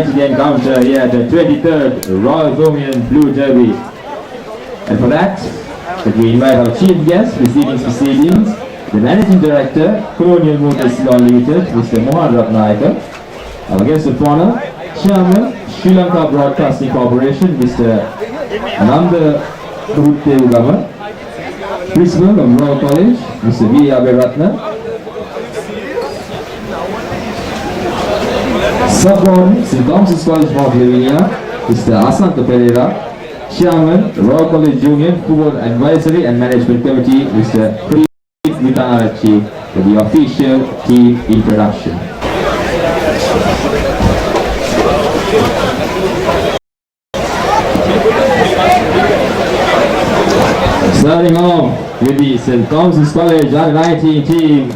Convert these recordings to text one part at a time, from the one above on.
to the encounter here at the 23rd Royal-Thomian Blue Derby. And for that, we invite our chief guest, receiving proceedings, the Managing Director, Colonial Motors Limited, Mr. Mohan Ratnayaka, our guest of honor, Chairman, Sri Lanka Broadcasting Corporation, Mr. Nanda Ugama, Principal of Royal College, Mr. V. Aberatna, Sub-Warden, St. Thomas's College, Mount Lavinia, Mr. Asanta Pereira, Chairman, Royal College Union Football Advisory and Management Committee, Mr. Preet Vitanarachi, for the official team introduction. Starting off with the St. Thomas's College under-19 team,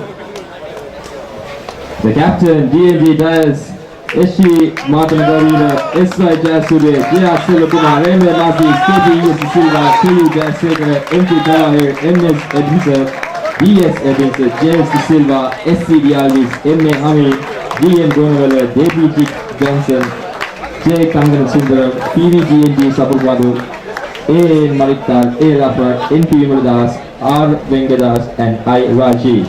the captain, D&D Dias, S.G. Martin Garida, S.Y. Jasude, J.R. Silakumar, M.A. Nazi, K.P. Silva, K.U. Jayasekara, M.T. Tahir, M.S. Edinson, D.S. Edinson, James De Silva, S.C.D. Alvis, M.A. Hamid, D.M. Gonavella, D.P.T. Johnson, J. Kangan Sundaram, P.V.G.N.D. Sapurwadu, A.N. Maliktal, A. Rafat, N.P. Vimaldas, R. Vengadas, and I. Raji.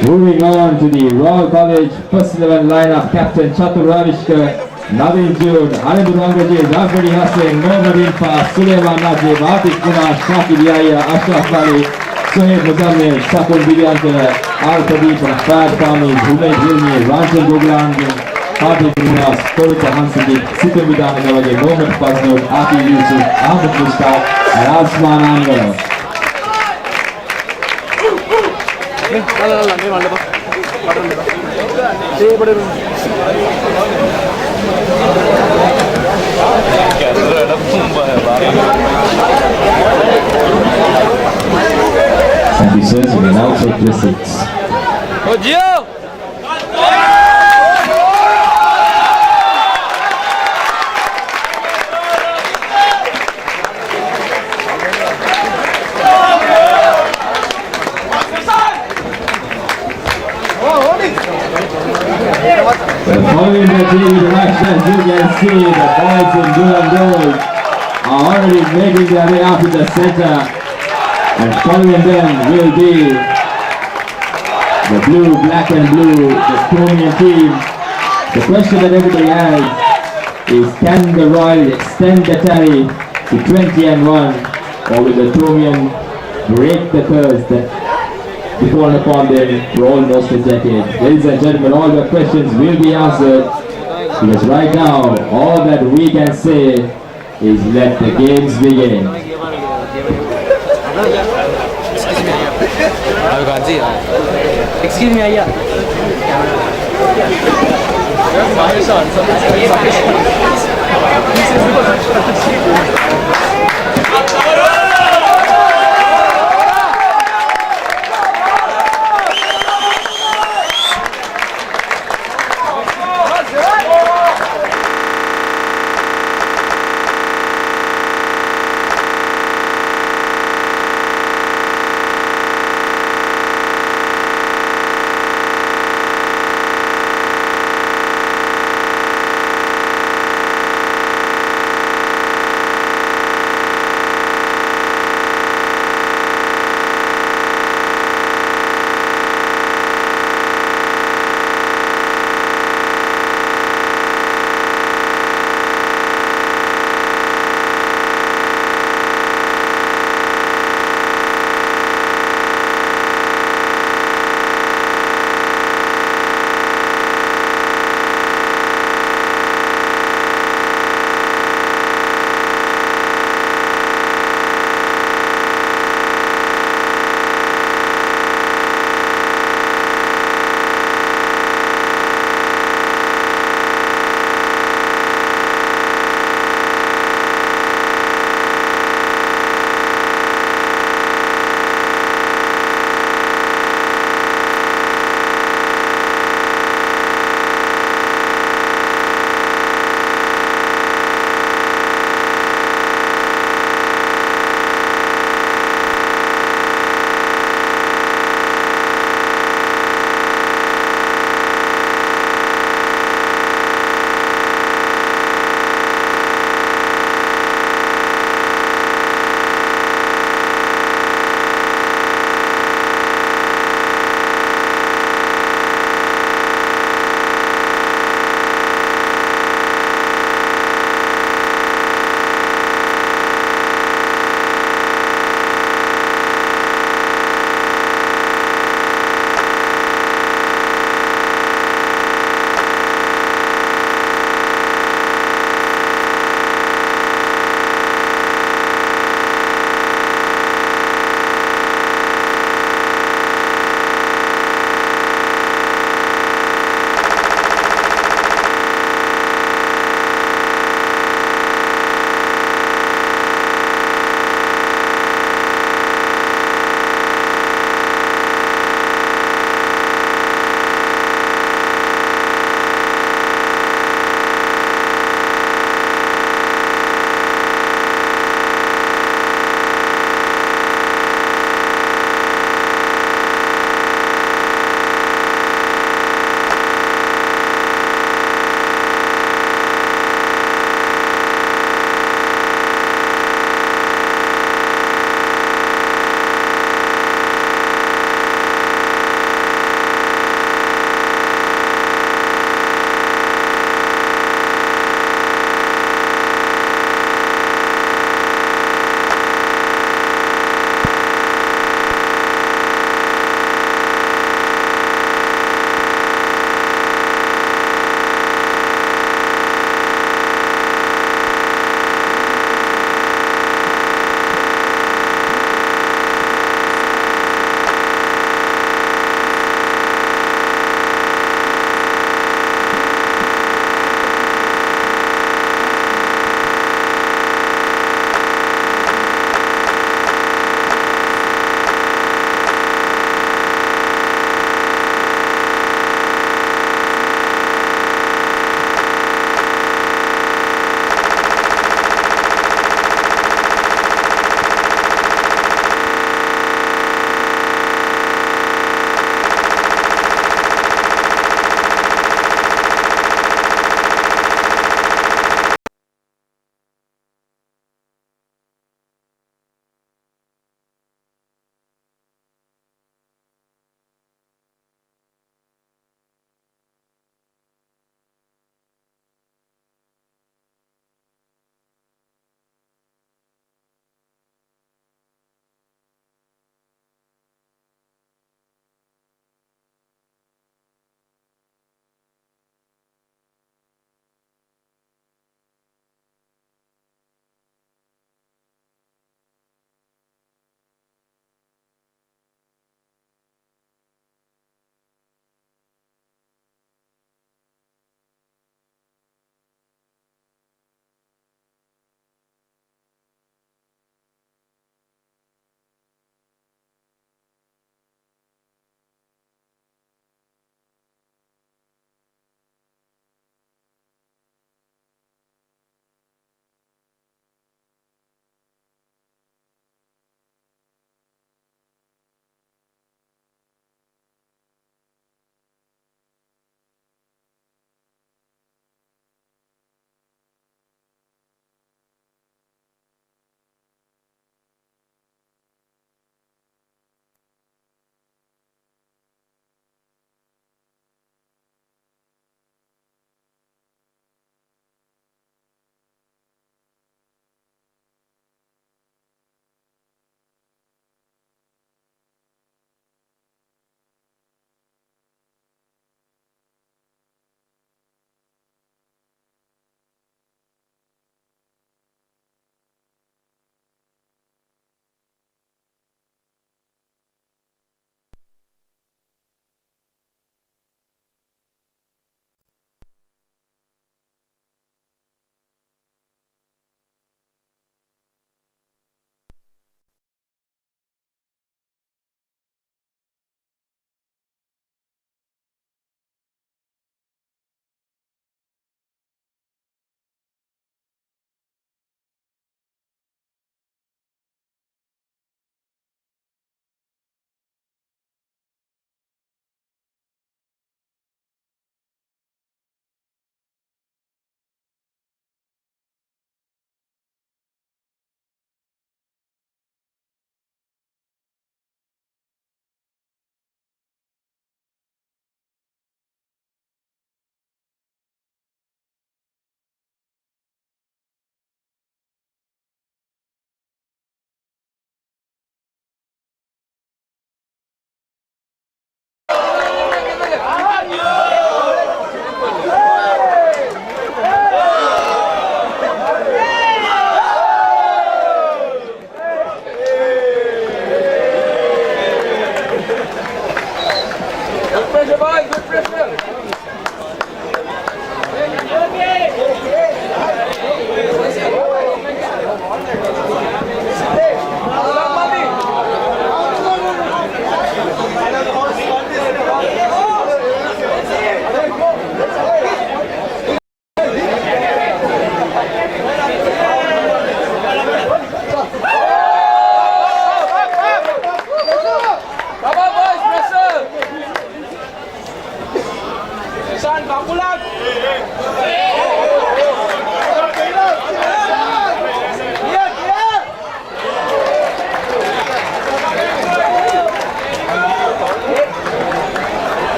Moving on to the Royal College first 11 lineup, Captain Chatur Ravishkar, Navin June, Haribu Rangaji, Zafari Hassan, Mohammad Infa, Sulaiman Najib, Atif Kumar, Shakib Yahya, Ashraf Ali, Sohaib Muzammil, Shakul Bidyantara, Al Pradeep, Fad Fahmi, Humayd Hilmi, Ranjan Goglan, Hafiz Munas, Kavita Hansadik, Sitam Vidhan Navaji, Mohammad Fazlur, Ati Yusuf, Ahmed Mustaq, and Asman Anwar. Thank you, sir. You may now take your seats. Following the team interaction, you can see the boys in blue and gold are already making their way out to the center, and following them will be the blue, black and blue, the Thomian team. The question that everybody has is, can the Royal extend the tally to 20-1, or will the Thomian break the curse that before upon them for almost a decade? Ladies and gentlemen, all your questions will be answered, because right now all that we can say is let the games begin. Excuse me, Aya.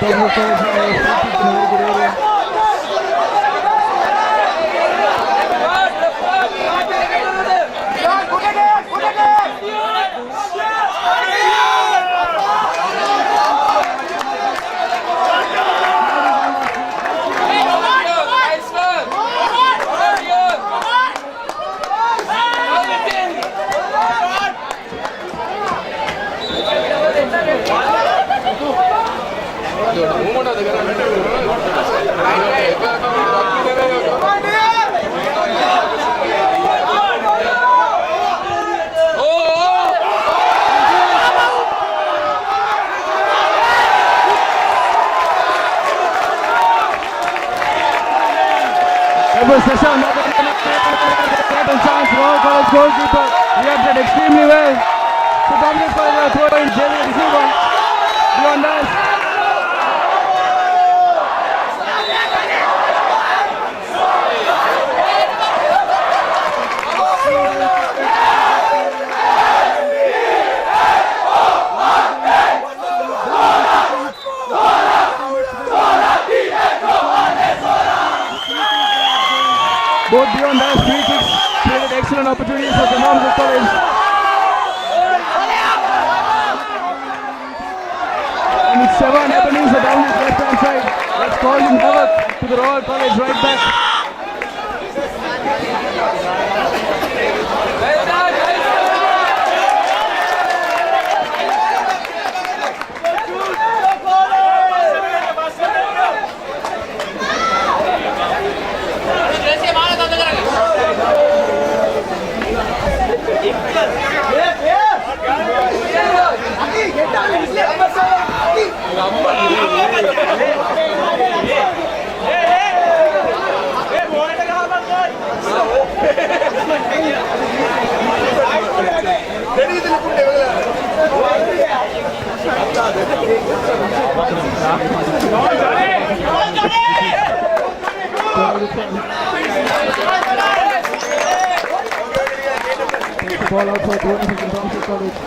Royal-Thomian College now has free kick in a very good area. Chance, Royal College goalkeeper reacted extremely well. So Thompson's College are throwing Jerry receiver beyond us. Both beyond us free kicks created excellent opportunities for the Thompson's College. And it's Sevan Ebenezer down his left hand side. That's causing havoc to the Royal College right back. Ball out for Tony from Thompson's College.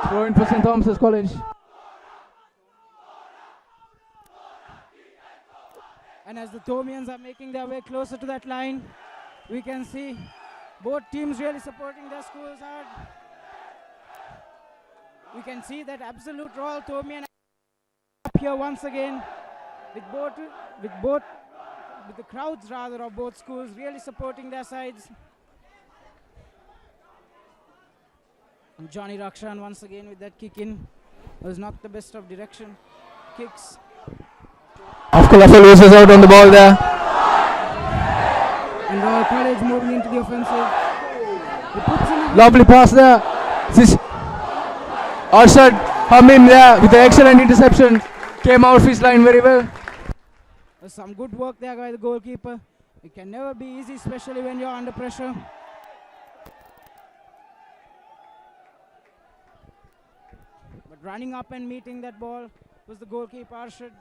Throw-in for St. Thomas's College. And as the Thomians are making their way closer to that line, we can see both teams really supporting their schools hard. We can see that absolute Royal-Thomian up here once again with the crowds rather of both schools really supporting their sides. And Johnny Rakshan once again with that kick in. Was not the best of direction. Kicks. Afkalafal loses out on the ball there. And Royal College moving into the offensive. Lovely pass there. This Arshad Hamim there with the excellent interception. Came out of his line very well. There's some good work there by the goalkeeper. It can never be easy, especially when you're under pressure. But running up and meeting that ball was the goalkeeper Arshad.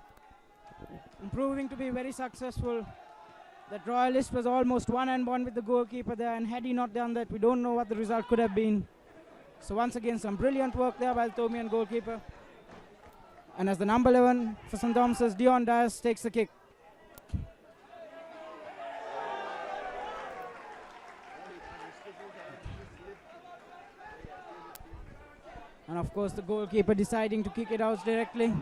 And proving to be very successful. That Royalist was almost 1-on-1 with the goalkeeper there, and had he not done that, we don't know what the result could have been. So once again, some brilliant work there by the Thomian goalkeeper. And as the number 11 for St. Thomas's, Dion Dias takes the kick. And of course the goalkeeper deciding to kick it out directly.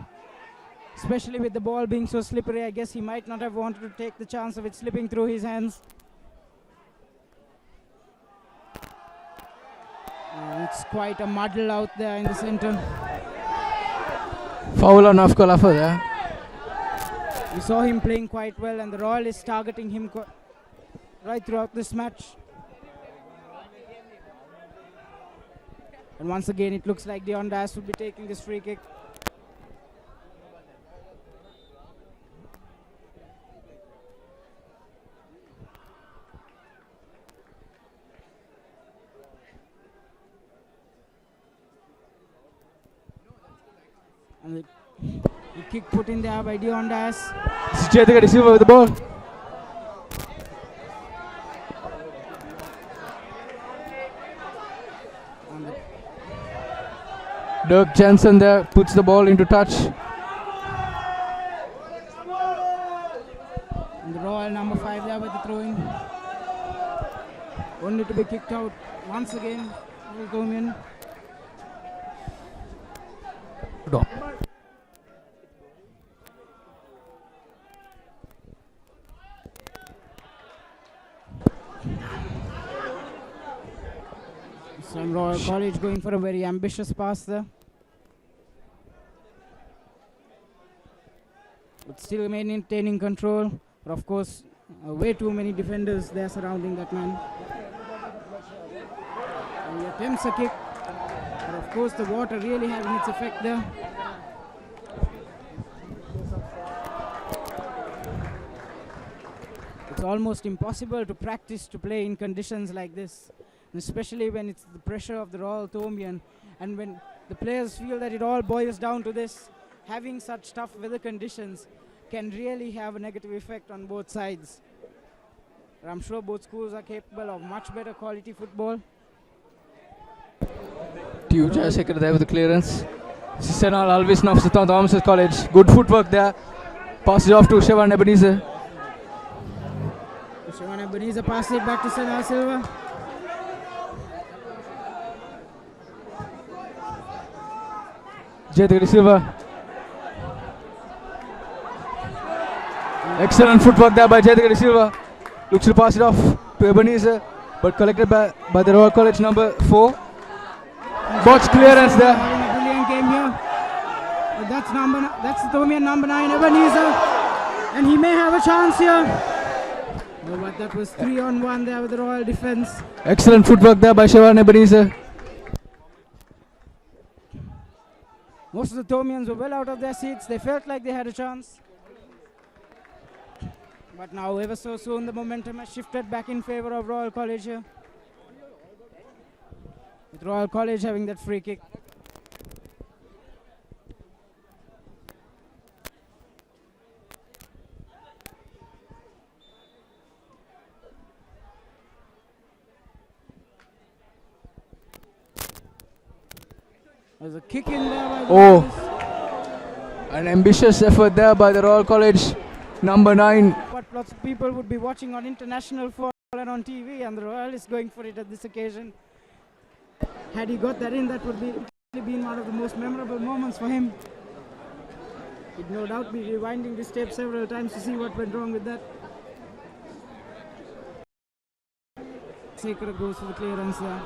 Especially with the ball being so slippery, I guess he might not have wanted to take the chance of it slipping through his hands. It's quite a muddle out there in the center. Foul on Afkola for there. We saw him playing quite well, and the Royalists targeting him right throughout this match. And once again, it looks like Dion Das will be taking this free kick. And the kick put in there by Dion Das. Jethika De Silva with the ball. Dirk Jensen there puts the ball into touch. And the Royal number 5 there with the throw-in. Only to be kicked out once again. Royal-Thomian. Some Royal College going for a very ambitious pass there. But still maintaining control. But of course, way too many defenders there surrounding that man. And he attempts a kick. But of course, the water really having its effect there. It's almost impossible to practice to play in conditions like this. Especially when it's the pressure of the Royal-Thomian, and when the players feel that it all boils down to this, having such tough weather conditions can really have a negative effect on both sides. But I'm sure both schools are capable of much better quality football. Tiju Jayasekara there with the clearance. Senal Alvis of St. Thomas's College. Good footwork there. Passes off to Shevan Ebenezer. Shevan Ebenezer passes it back to Senal Silva. Jethika De Silva. Excellent footwork there by Jethika De Silva. Looks to pass it off to Ebenezer, but collected by the Royal College number 4. Botch clearance there. Having a brilliant game here. But that's the Thomian number 9, Ebenezer. And he may have a chance here. Oh, but that was 3-on-1 there with the Royal defense. Excellent footwork there by Shevan Ebenezer. Most of the Thomians were well out of their seats. They felt like they had a chance. But now, ever so soon, the momentum has shifted back in favor of Royal College here. With Royal College having that free kick. There's a kick in there by the Royals. An ambitious effort there by the Royal College number 9. What lots of people would be watching on international football and on TV, and the Royal is going for it at this occasion. Had he got that in, that would be been one of the most memorable moments for him. He'd no doubt be rewinding this tape several times to see what went wrong with that. Sekara goes for the clearance there.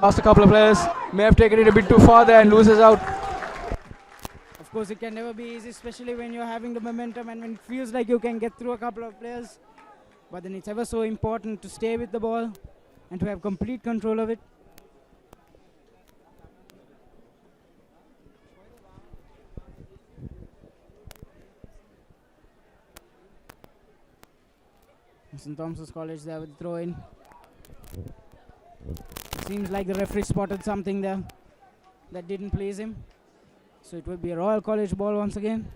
Lost a couple of players, may have taken it a bit too far there and loses out. Of course, it can never be easy, especially when you're having the momentum and when it feels like you can get through a couple of players. But then it's ever so important to stay with the ball and to have complete control of it. St. Thomas's College there with the throw-in. Seems like the referee spotted something there that didn't please him. So it will be a Royal College ball once again.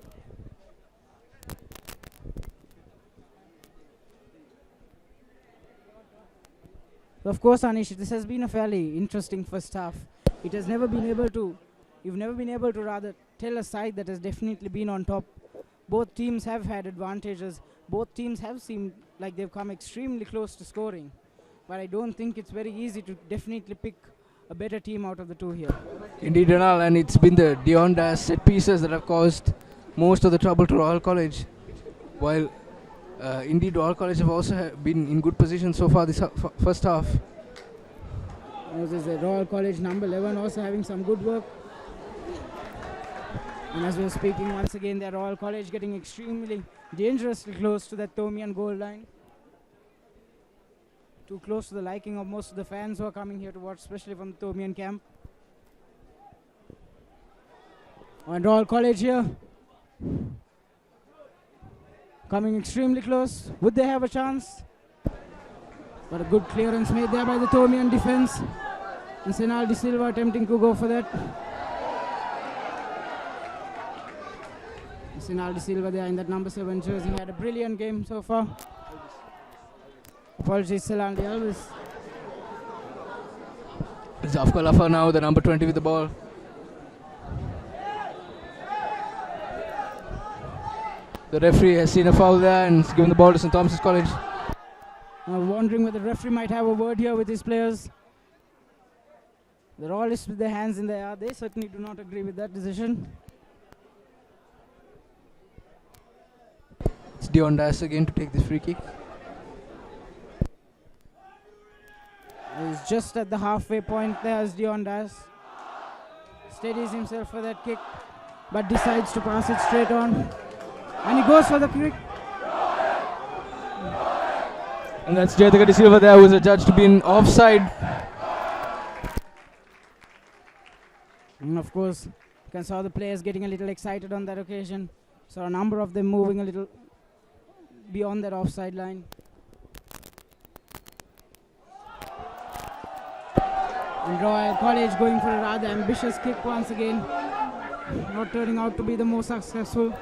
So of course, Anish, this has been a fairly interesting first half. It has never been able to, you've never been able to rather tell a side that has definitely been on top both teams have had advantages. Both teams have seemed like they've come extremely close to scoring. But I don't think it's very easy to definitely pick a better team out of the two here. Indeed, Renal, and it's been the Diondas set pieces that have caused most of the trouble to Royal College. While indeed Royal College have also been in good position so far this first half. This is the Royal College number 11 also having some good work. And as we're speaking, once again, the Royal College getting extremely dangerously close to that Thomian goal line. Too close to the liking of most of the fans who are coming here to watch, especially from the Thomian camp. And Royal College here, coming extremely close. Would they have a chance? But a good clearance made there by the Thomian defense. And Senal De Silva attempting to go for that. Senal De Silva there in that number 7 jersey had a brilliant game so far. Apologies, Senal De Alves. Zafka Lafa now, the number 20 with the ball. The referee has seen a foul there and has given the ball to St. Thomas's College. I'm wondering whether the referee might have a word here with his players. They're all with their hands in the air. They certainly do not agree with that decision. It's Diondas again to take this free kick. He's just at the halfway point there as Diondas steadies himself for that kick, but decides to pass it straight on. And he goes for the kick. And that's Jayataka De Silva there, who was adjudged to be in offside. And of course, you can saw the players getting a little excited on that occasion. So a number of them moving a little beyond that offside line. And Royal College going for a rather ambitious kick once again. Not turning out to be the most successful.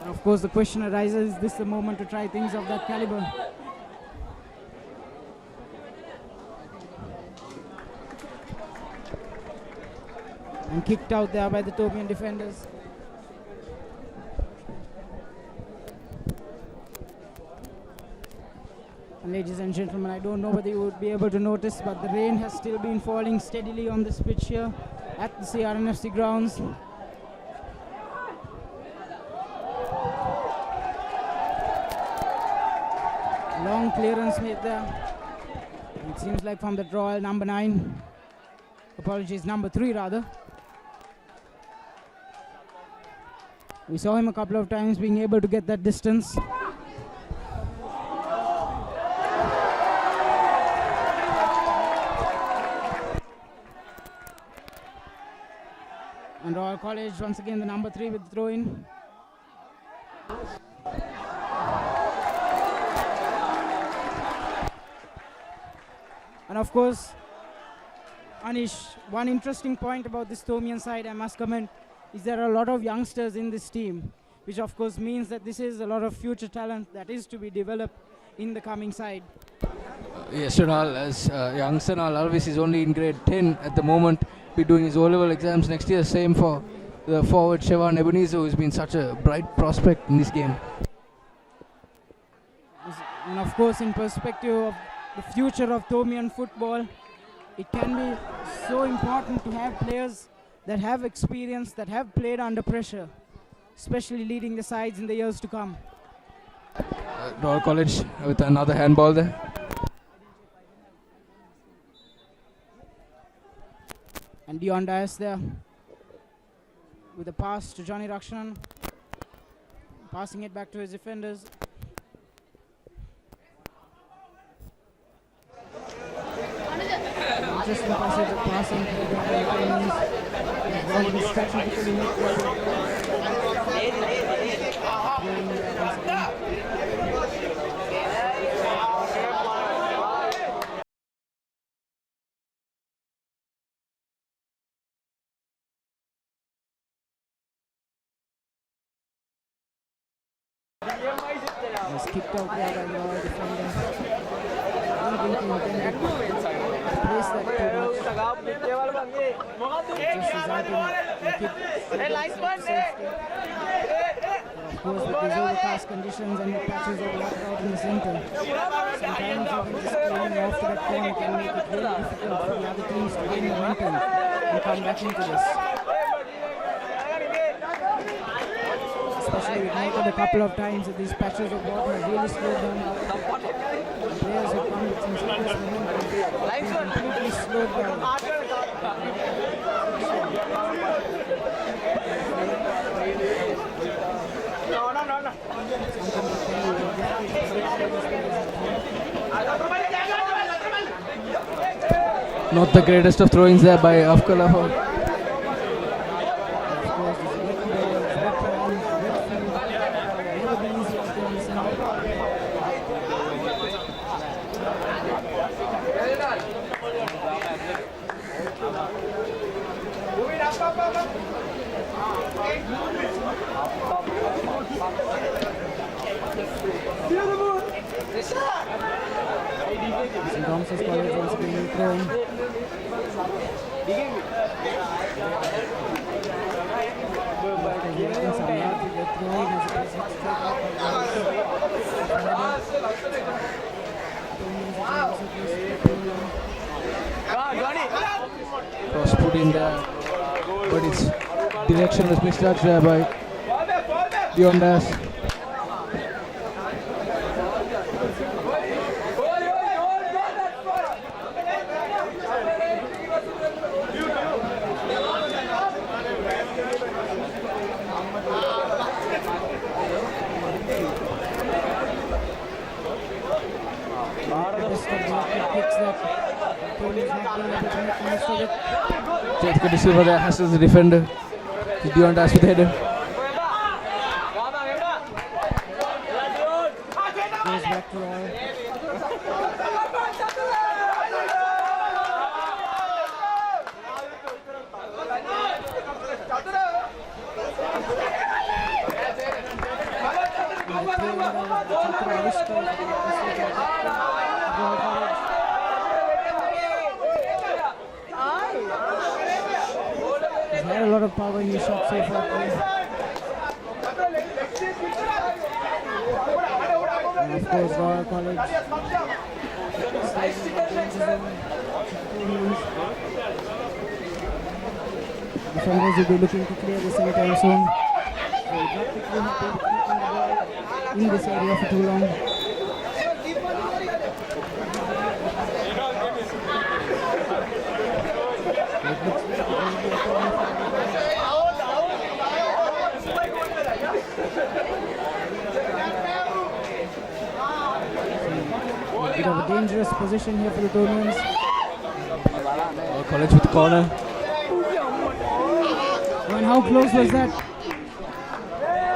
And of course the question arises, is this the moment to try things of that caliber? And kicked out there by the Thomian defenders. And ladies and gentlemen, I don't know whether you would be able to notice, but the rain has still been falling steadily on this pitch here at the CRNFC grounds. Long clearance made there. It seems like from the Royal number 9. Apologies, number 3 rather. We saw him a couple of times being able to get that distance. And Royal College once again the number 3 with the throw in. And of course, Anish, one interesting point about this Thomian side I must comment is there are a lot of youngsters in this team, which of course means that this is a lot of future talent that is to be developed in the coming side. Yes, Ronald, as young Senal Alves is only in grade 10 at the moment, be doing his O-level exams next year. Same for the forward Shevan Ebenezer, who's been such a bright prospect in this game. And of course, in perspective of the future of Thomian football, it can be so important to have players that have experience, that have played under pressure, especially leading the sides in the years to come. Royal College with another handball there. And Dion Dias there with a pass to Johnny Rakshanan, passing it back to his defenders. Interesting passage of passing to the strategically was kicked out there by the Royal defender. I don't think he intended to place that too much. resulting in kick safety. Of course, with these overcast conditions and the patches of water out in the center, sometimes even just playing off to that corner can make it really difficult for the other teams to gain momentum and come back into this. Especially we've noted a couple of times that these patches of water have really slowed down. The players have come with some serious momentum. They've completely slowed down. Not the greatest of throw-ins there by Afkalafa. St. Thomas's College once again throwing. Getting some yard to get throwing as it is hit straight up. Cross put in there, but its direction was misjudged there by Diondas. Jethka De Silva there hassles the defender. Diondas with the header. Goes back to Royal. He's had a lot of power in his shot so far. And of course, Royal College. Defenders will be looking to clear this anytime soon. They would not quickly have to keep the ball in this area for too long. A bit of a dangerous position here for the Thomians. College with the corner. And how close was that?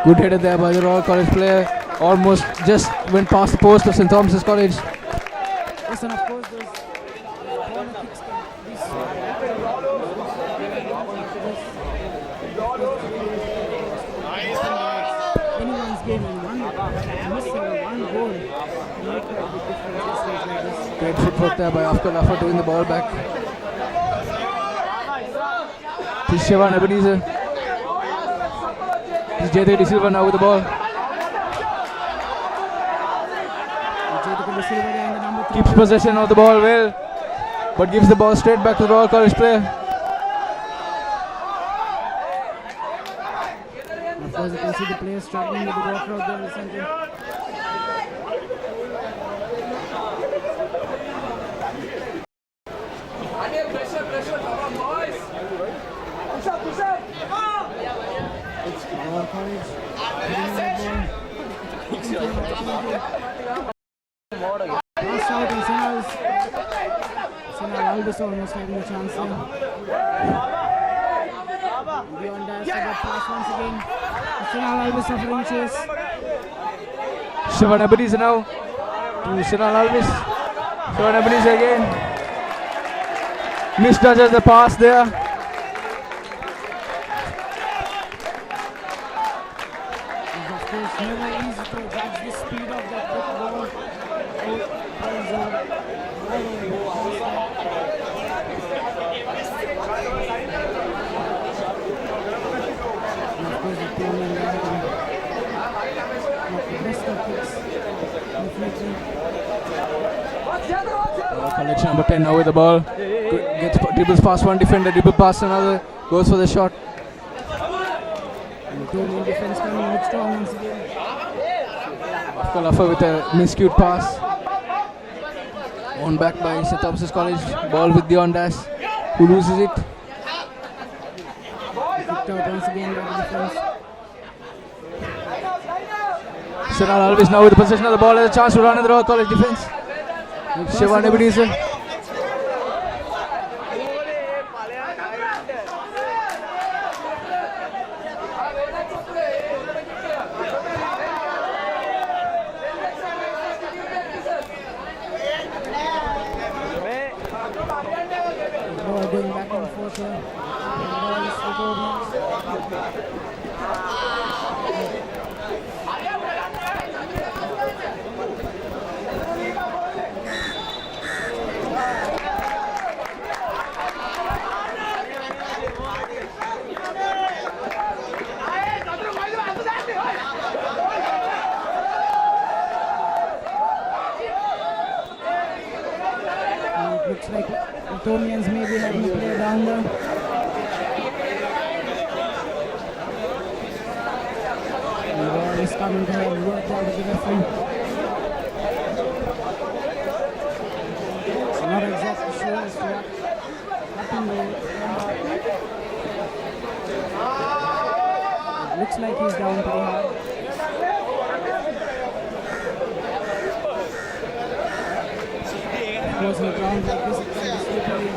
Good header there by the Royal College player. Almost just went past the post of St. Thomas's College. Yes, and of course those corner kicks can be anyone's game and missing one goal can make a big difference at stage like this. Great footwork there by Afkalafa doing the ball back. This is Shevan Ebenezer. This is Jethka De Silva now with the ball. Jethka De Silva there in the number 3. Keeps possession of the ball well, but gives the ball straight back to the Royal College player. And of course you can see the players struggling with the ball crowd there in the center. Royal College hitting that ball. Pass out and Senal Albus almost having a chance here. Beyond that, so that pass once again. Senal Albus suffering chase. Shevan Ebenezer now to Senal Albus. Shevan Ebenezer again. Misjudges the pass there. It's never easy to judge the speed of that quick ball. And of course, the Thomian not the best of kicks. Definitely. Collection number 10 now with the ball. Gets dribbles past one defender, dribble past another, goes for the shot. And the Thomian defense coming out strong once again. Kalafa with a miscued pass. Won back by St. Thomas's College. Ball with Dion Das, who loses it. Picked out once again by the defense. Shiral Alves now with the possession of the ball, has a chance to run in the Royal College defense. Shivan Ebenezer. Ball going back and forth here. And ball is for Thomians. It looks like the Thomians may be having a player down there. And the ball is coming to have worked out of the referee. So not exactly sure as to what happened there. It looks like he's down pretty hard. Of course, on the ground like this, it can be slippery.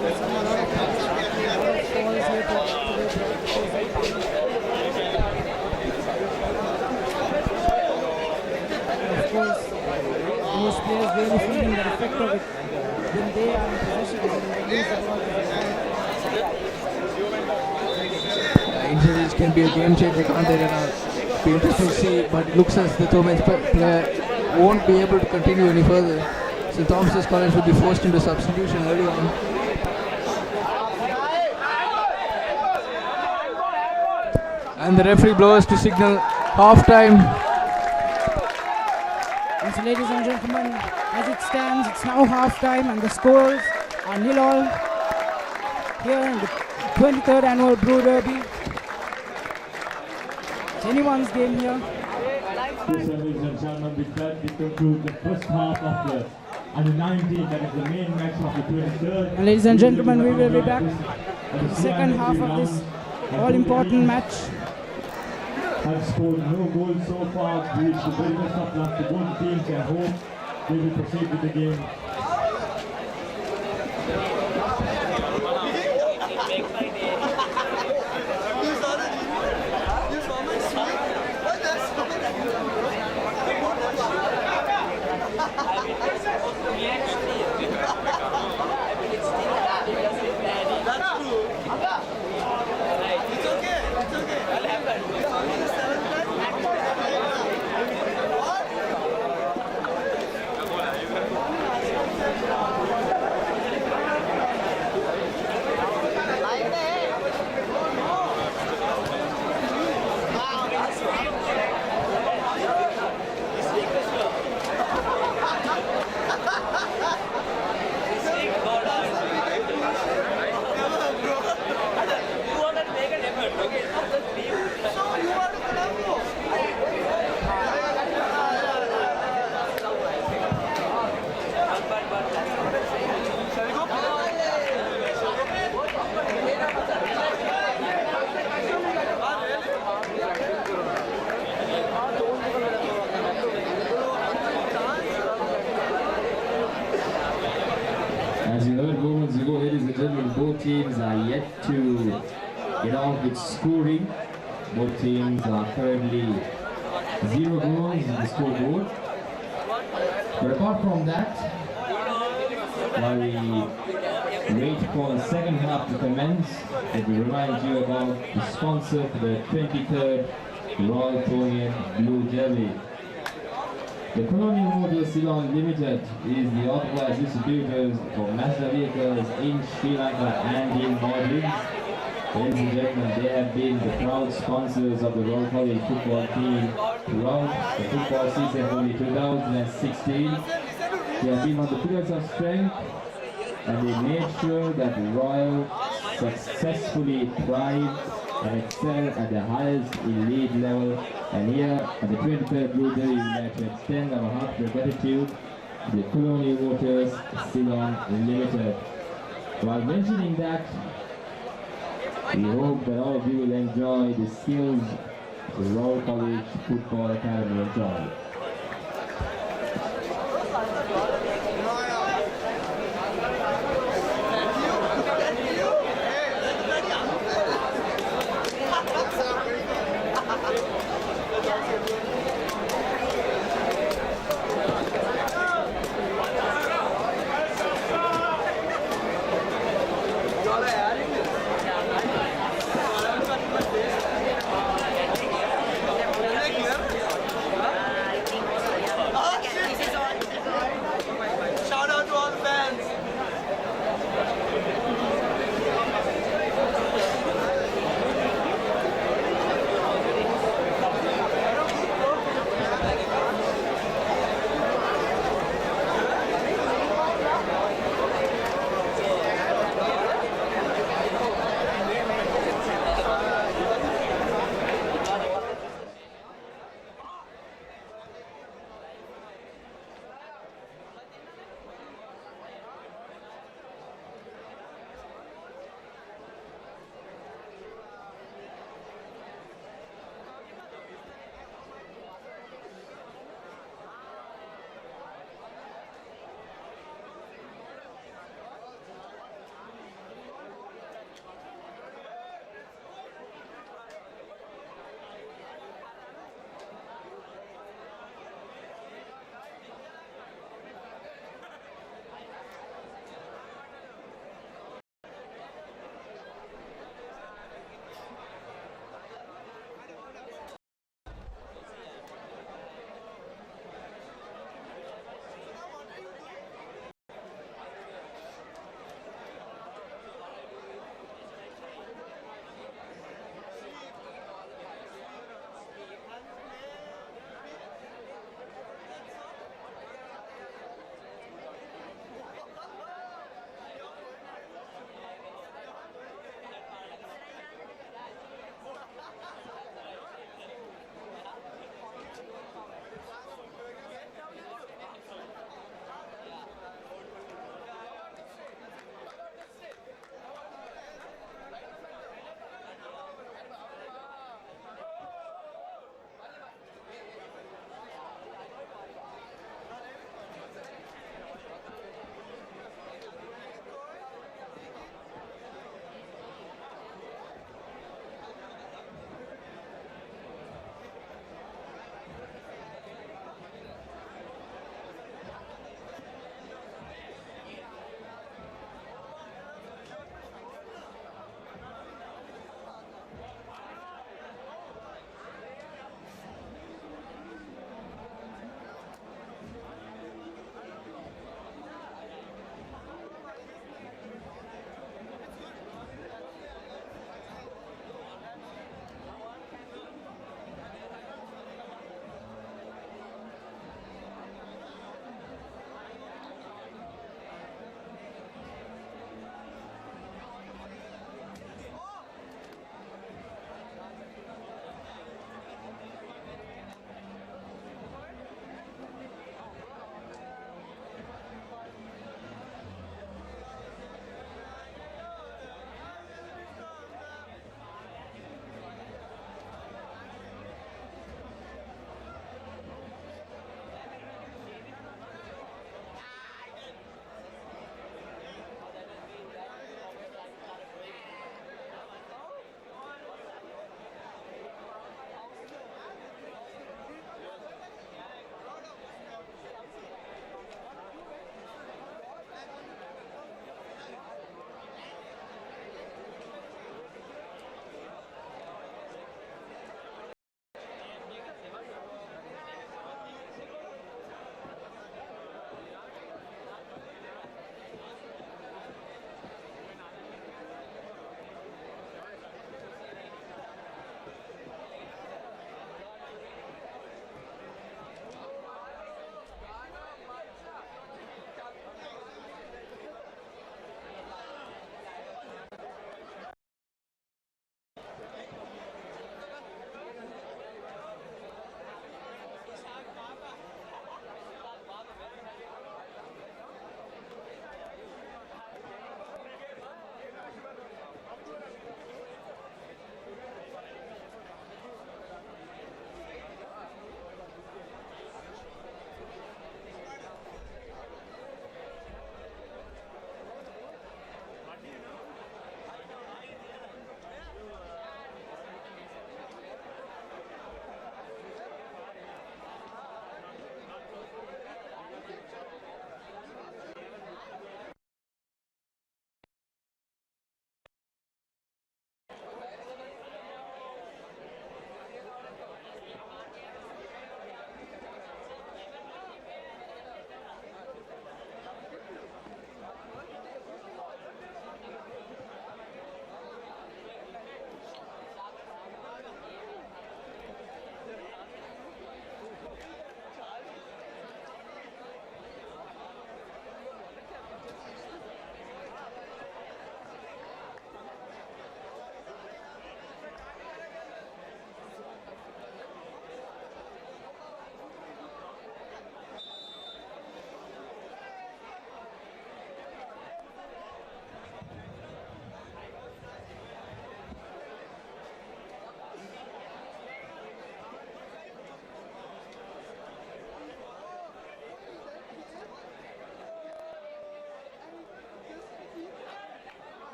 There's a lot of falls here to of course, most players really feeling the effect of it when they are in possession and they lose the ball. Injuries can be a game changer, can't they? Be interesting to see, but it looks as the Thomians player won't be able to continue any further. St. Thomas's College will be forced into substitution early on. And the referee blows to signal half-time. And so, ladies and gentlemen, as it stands, it's now half-time and the scores are 0-0 here in the 23rd Annual Brew Derby. It's anyone's game here. Ladies and gentlemen, with that we conclude the first half of the under-19, that is the main match of the 23rd. And ladies and gentlemen, we will be back for the second half of this all-important match. Have scored no goals so far, to which the very best of luck to both teams at home. They will proceed with the game. As you heard moments ago, ladies and gentlemen, both teams are yet to get out with scoring. Both teams are currently 0 goals in the scoreboard. But apart from that, while we wait for the second half to commence, let me remind you about the sponsor for the 23rd Royal-Thomian Blue Jelly. The Colonial Motors Ceylon Limited is the authorized distributors for Mazda vehicles in Sri Lanka and in Maldives. Ladies and gentlemen, they have been the proud sponsors of the Royal College football team throughout the football season for 2016. They have been on the pillars of strength, and they made sure that Royal successfully thrive and excel at the highest elite level. And here at the 23rd Blue Day, we would like to extend our heartfelt gratitude to the Colonial Motors Ceylon Limited. While mentioning that, we hope that all of you will enjoy the skills the Royal College Football Academy enjoy. Shout out to all the fans.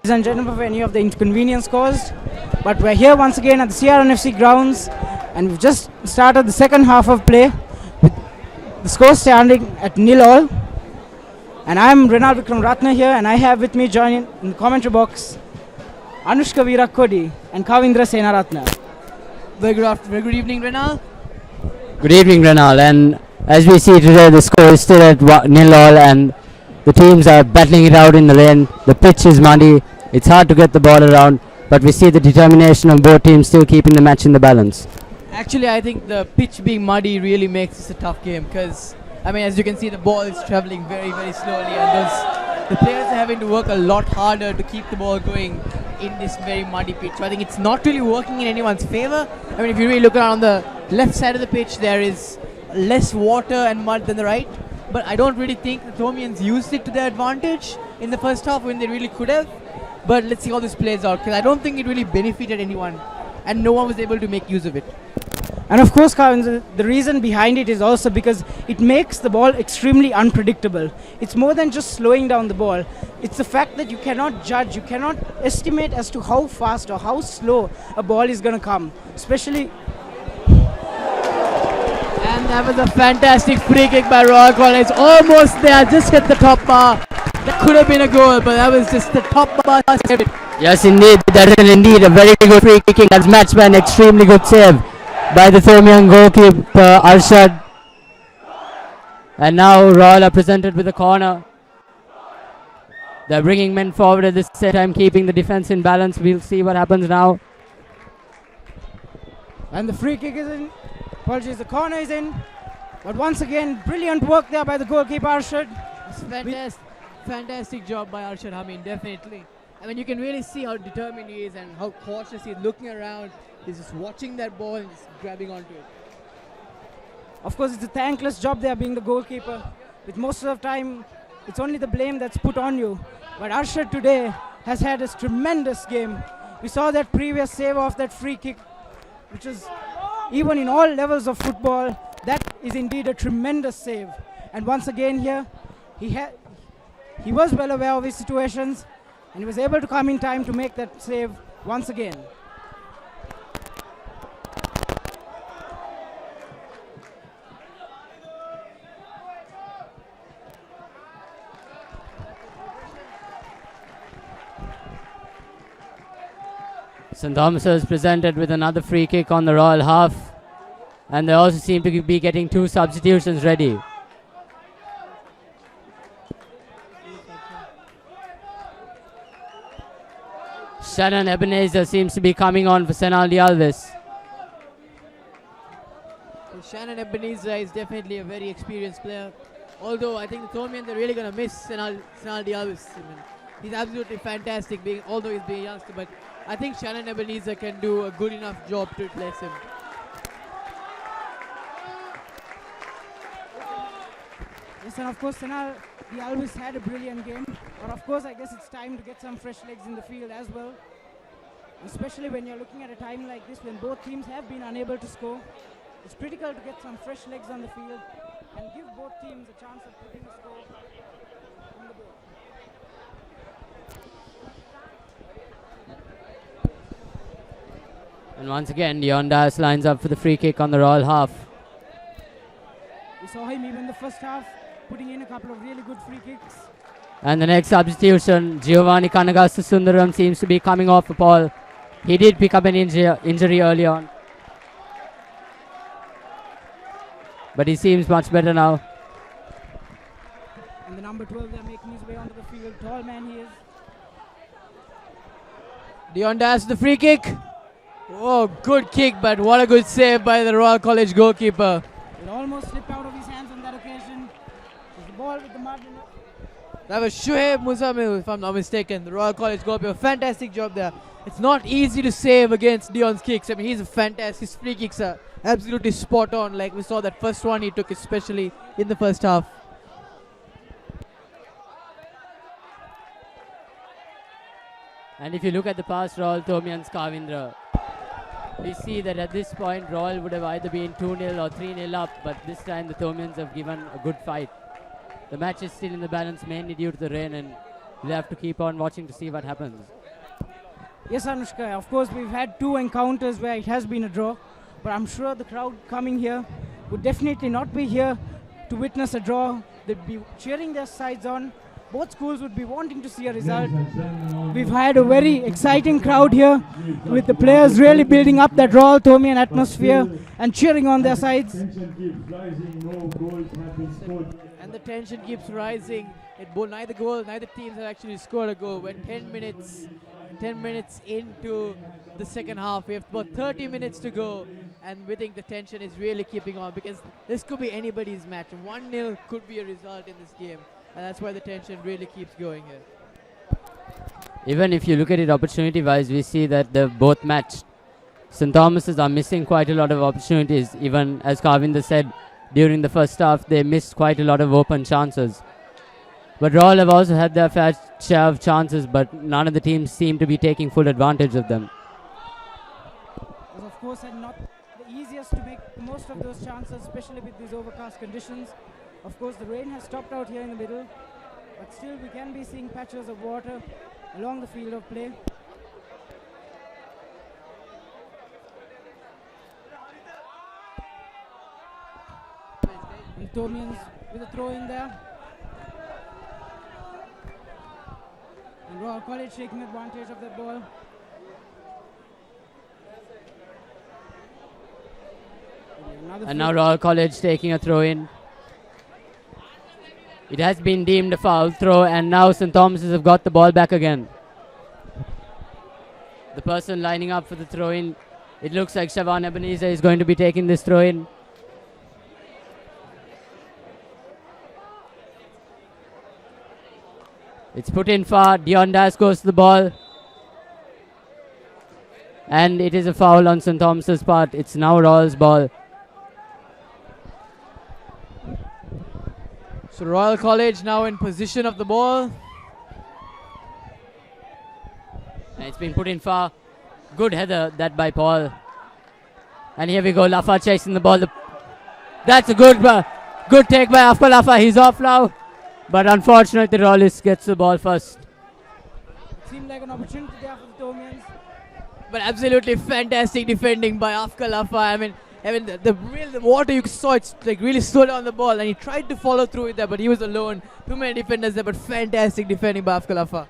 and gentlemen, for any of the inconvenience caused. But we're here once again at the CRNFC grounds, and we've just started the second half of play with the score standing at 0-all. And I'm Renal Vikram Ratna here, and I have with me joining in the commentary box Anushka Veerakodi and Kavindra Senaratna. Very good evening, Renal. Good evening, Renal. And as we see today, the score is still at 0-all, and the teams are battling it out in the lane. The pitch is muddy. It's hard to get the ball around, but we see the determination of both teams still keeping the match in the balance. Actually, I think the pitch being muddy really makes this a tough game because, I mean, as you can see, the ball is traveling very, very slowly, and the players are having to work a lot harder to keep the ball going in this very muddy pitch. So I think it's not really working in anyone's favor. I mean, if you really look around on the left side of the pitch, there is less water and mud than the right. But I don't really think the Thomians used it to their advantage in the first half when they really could have. But let's see how this plays out, because I don't think it really benefited anyone, and no one was able to make use of it. And of course, Kavindra, the reason behind it is also because it makes the ball extremely unpredictable. It's more than just slowing down the ball. It's the fact that you cannot judge, you cannot estimate as to how fast or how slow a ball is going to come, especially. And that was a fantastic free kick by Royal College. Almost there, just hit the top bar. That could have been a goal, but that was just the top bar. Yes, indeed. That is indeed a very good free kicking. That's matched by an extremely good save by the Thomian goalkeeper, Arshad. And now Royal are presented with a corner. They're bringing men forward at this same time, keeping the defense in balance. We'll see what happens now. And the free kick is in. Apologies, the corner is in. But once again, brilliant work there by the goalkeeper, Arshad. It's fantastic job by Arshad Hameen, definitely. I mean, you can really see how determined he is and how cautious he is looking around. He's just watching that ball and just grabbing onto it. Of course, it's a thankless job there being the goalkeeper. With most of the time, it's only the blame that's put on you. But Arshad today has had a tremendous game. We saw that previous save off that free kick, which is, even in all levels of football, that is indeed a tremendous save. And once again here, he was well aware of his situations, and he was able to come in time to make that save once again. St. Thomas is presented with another free kick on the Royal half, and they also seem to be getting two substitutions ready. Shannon Ebenezer seems to be coming on for Senal de Alves. Shannon Ebenezer is definitely a very experienced player. Although I think the Thomians are really going to miss Senal de Alves. I mean, he's absolutely fantastic, although he's being a youngster. But I think Shannon Ebenezer can do a good enough job to replace him. Yes, and of course, Senal de Alves had a brilliant game. But of course, I guess it's time to get some fresh legs in the field as well. Especially when you're looking at a time like this, when both teams have been unable to score. It's critical to get some fresh legs on the field and give both teams a chance of putting a score on the board. And once again, Dion Dias lines up for the free kick on the Royal half. We saw him even in the first half, putting in a couple of really good free kicks. And the next substitution, Giovanni Kanagasa Sundaram, seems to be coming off the ball. He did pick up an injury early on, but he seems much better now. And the number 12 there making his way onto the field. Tall man he is. Dion Dias the free kick. Oh, good kick, but what a good save by the Royal College goalkeeper. It almost slipped out of his hands on that occasion. There's the ball with the mud in it. That was Shoaib Muzammil, if I'm not mistaken, the Royal College goalkeeper. Fantastic job there. It's not easy to save against Dion's kicks. I mean, he's a fantastic. His free kicks are absolutely spot on. Like we saw that first one he took, especially in the first half. And if you look at the past Royal-Thomian's Kavindra, we see that at this point Royal would have either been 2-0 or 3-0 up, but this time the Thomians have given a good fight. The match is still in the balance mainly due to the rain, and we'll have to keep on watching to see what happens. Yes, Anushka, of course we've had 2 encounters where it has been a draw, but I'm sure the crowd coming here would definitely not be here to witness a draw. They'd be cheering their sides on. Both schools would be wanting to see a result. We've had a very exciting crowd here with the players really building up that Royal-Thomian atmosphere and cheering on their sides. And the tension keeps rising. Neither teams have actually scored a goal. We're 10 minutes into the second half. We have about 30 minutes to go, and we think the tension is really keeping on because this could be anybody's match. 1-0 could be a result in this game, and that's why the tension really keeps going here. Even if you look at it opportunity-wise, we see that they're both matched. St. Thomas's are missing quite a lot of opportunities. Even as Kavinder said, during the first half, they missed quite a lot of open chances. But Royal have also had their fair share of chances, but none of the teams seem to be taking full advantage of them. It was of course not the easiest to make the most of those chances, especially with these overcast conditions. Of course the rain has stopped out here in the middle, but still we can be seeing patches of water along the field of play. And Thomians with a throw in there. And Royal College taking advantage of that ball. And now Royal College taking a throw in. It has been deemed a foul throw, and now St. Thomas's have got the ball back again. The person lining up for the throw in, it looks like Siobhan Ebenezer is going to be taking this throw in. It's put in far. Dion Das goes to the ball. And it is a foul on St. Thomas's part. It's now Royal's ball. So Royal College now in position of the ball. And it's been put in far. Good header that by Paul. And here we go. Lafa chasing the ball. That's a good take by Afka Lafa. He's off now. But unfortunately, Royalist gets the ball first. It seemed like an opportunity there for the Thomians. But absolutely fantastic defending by Afka Lafa. I mean the water you saw, it's like really slowed down the ball, and he tried to follow through with that, but he was alone. Too many defenders there, but fantastic defending by Afka Lafa.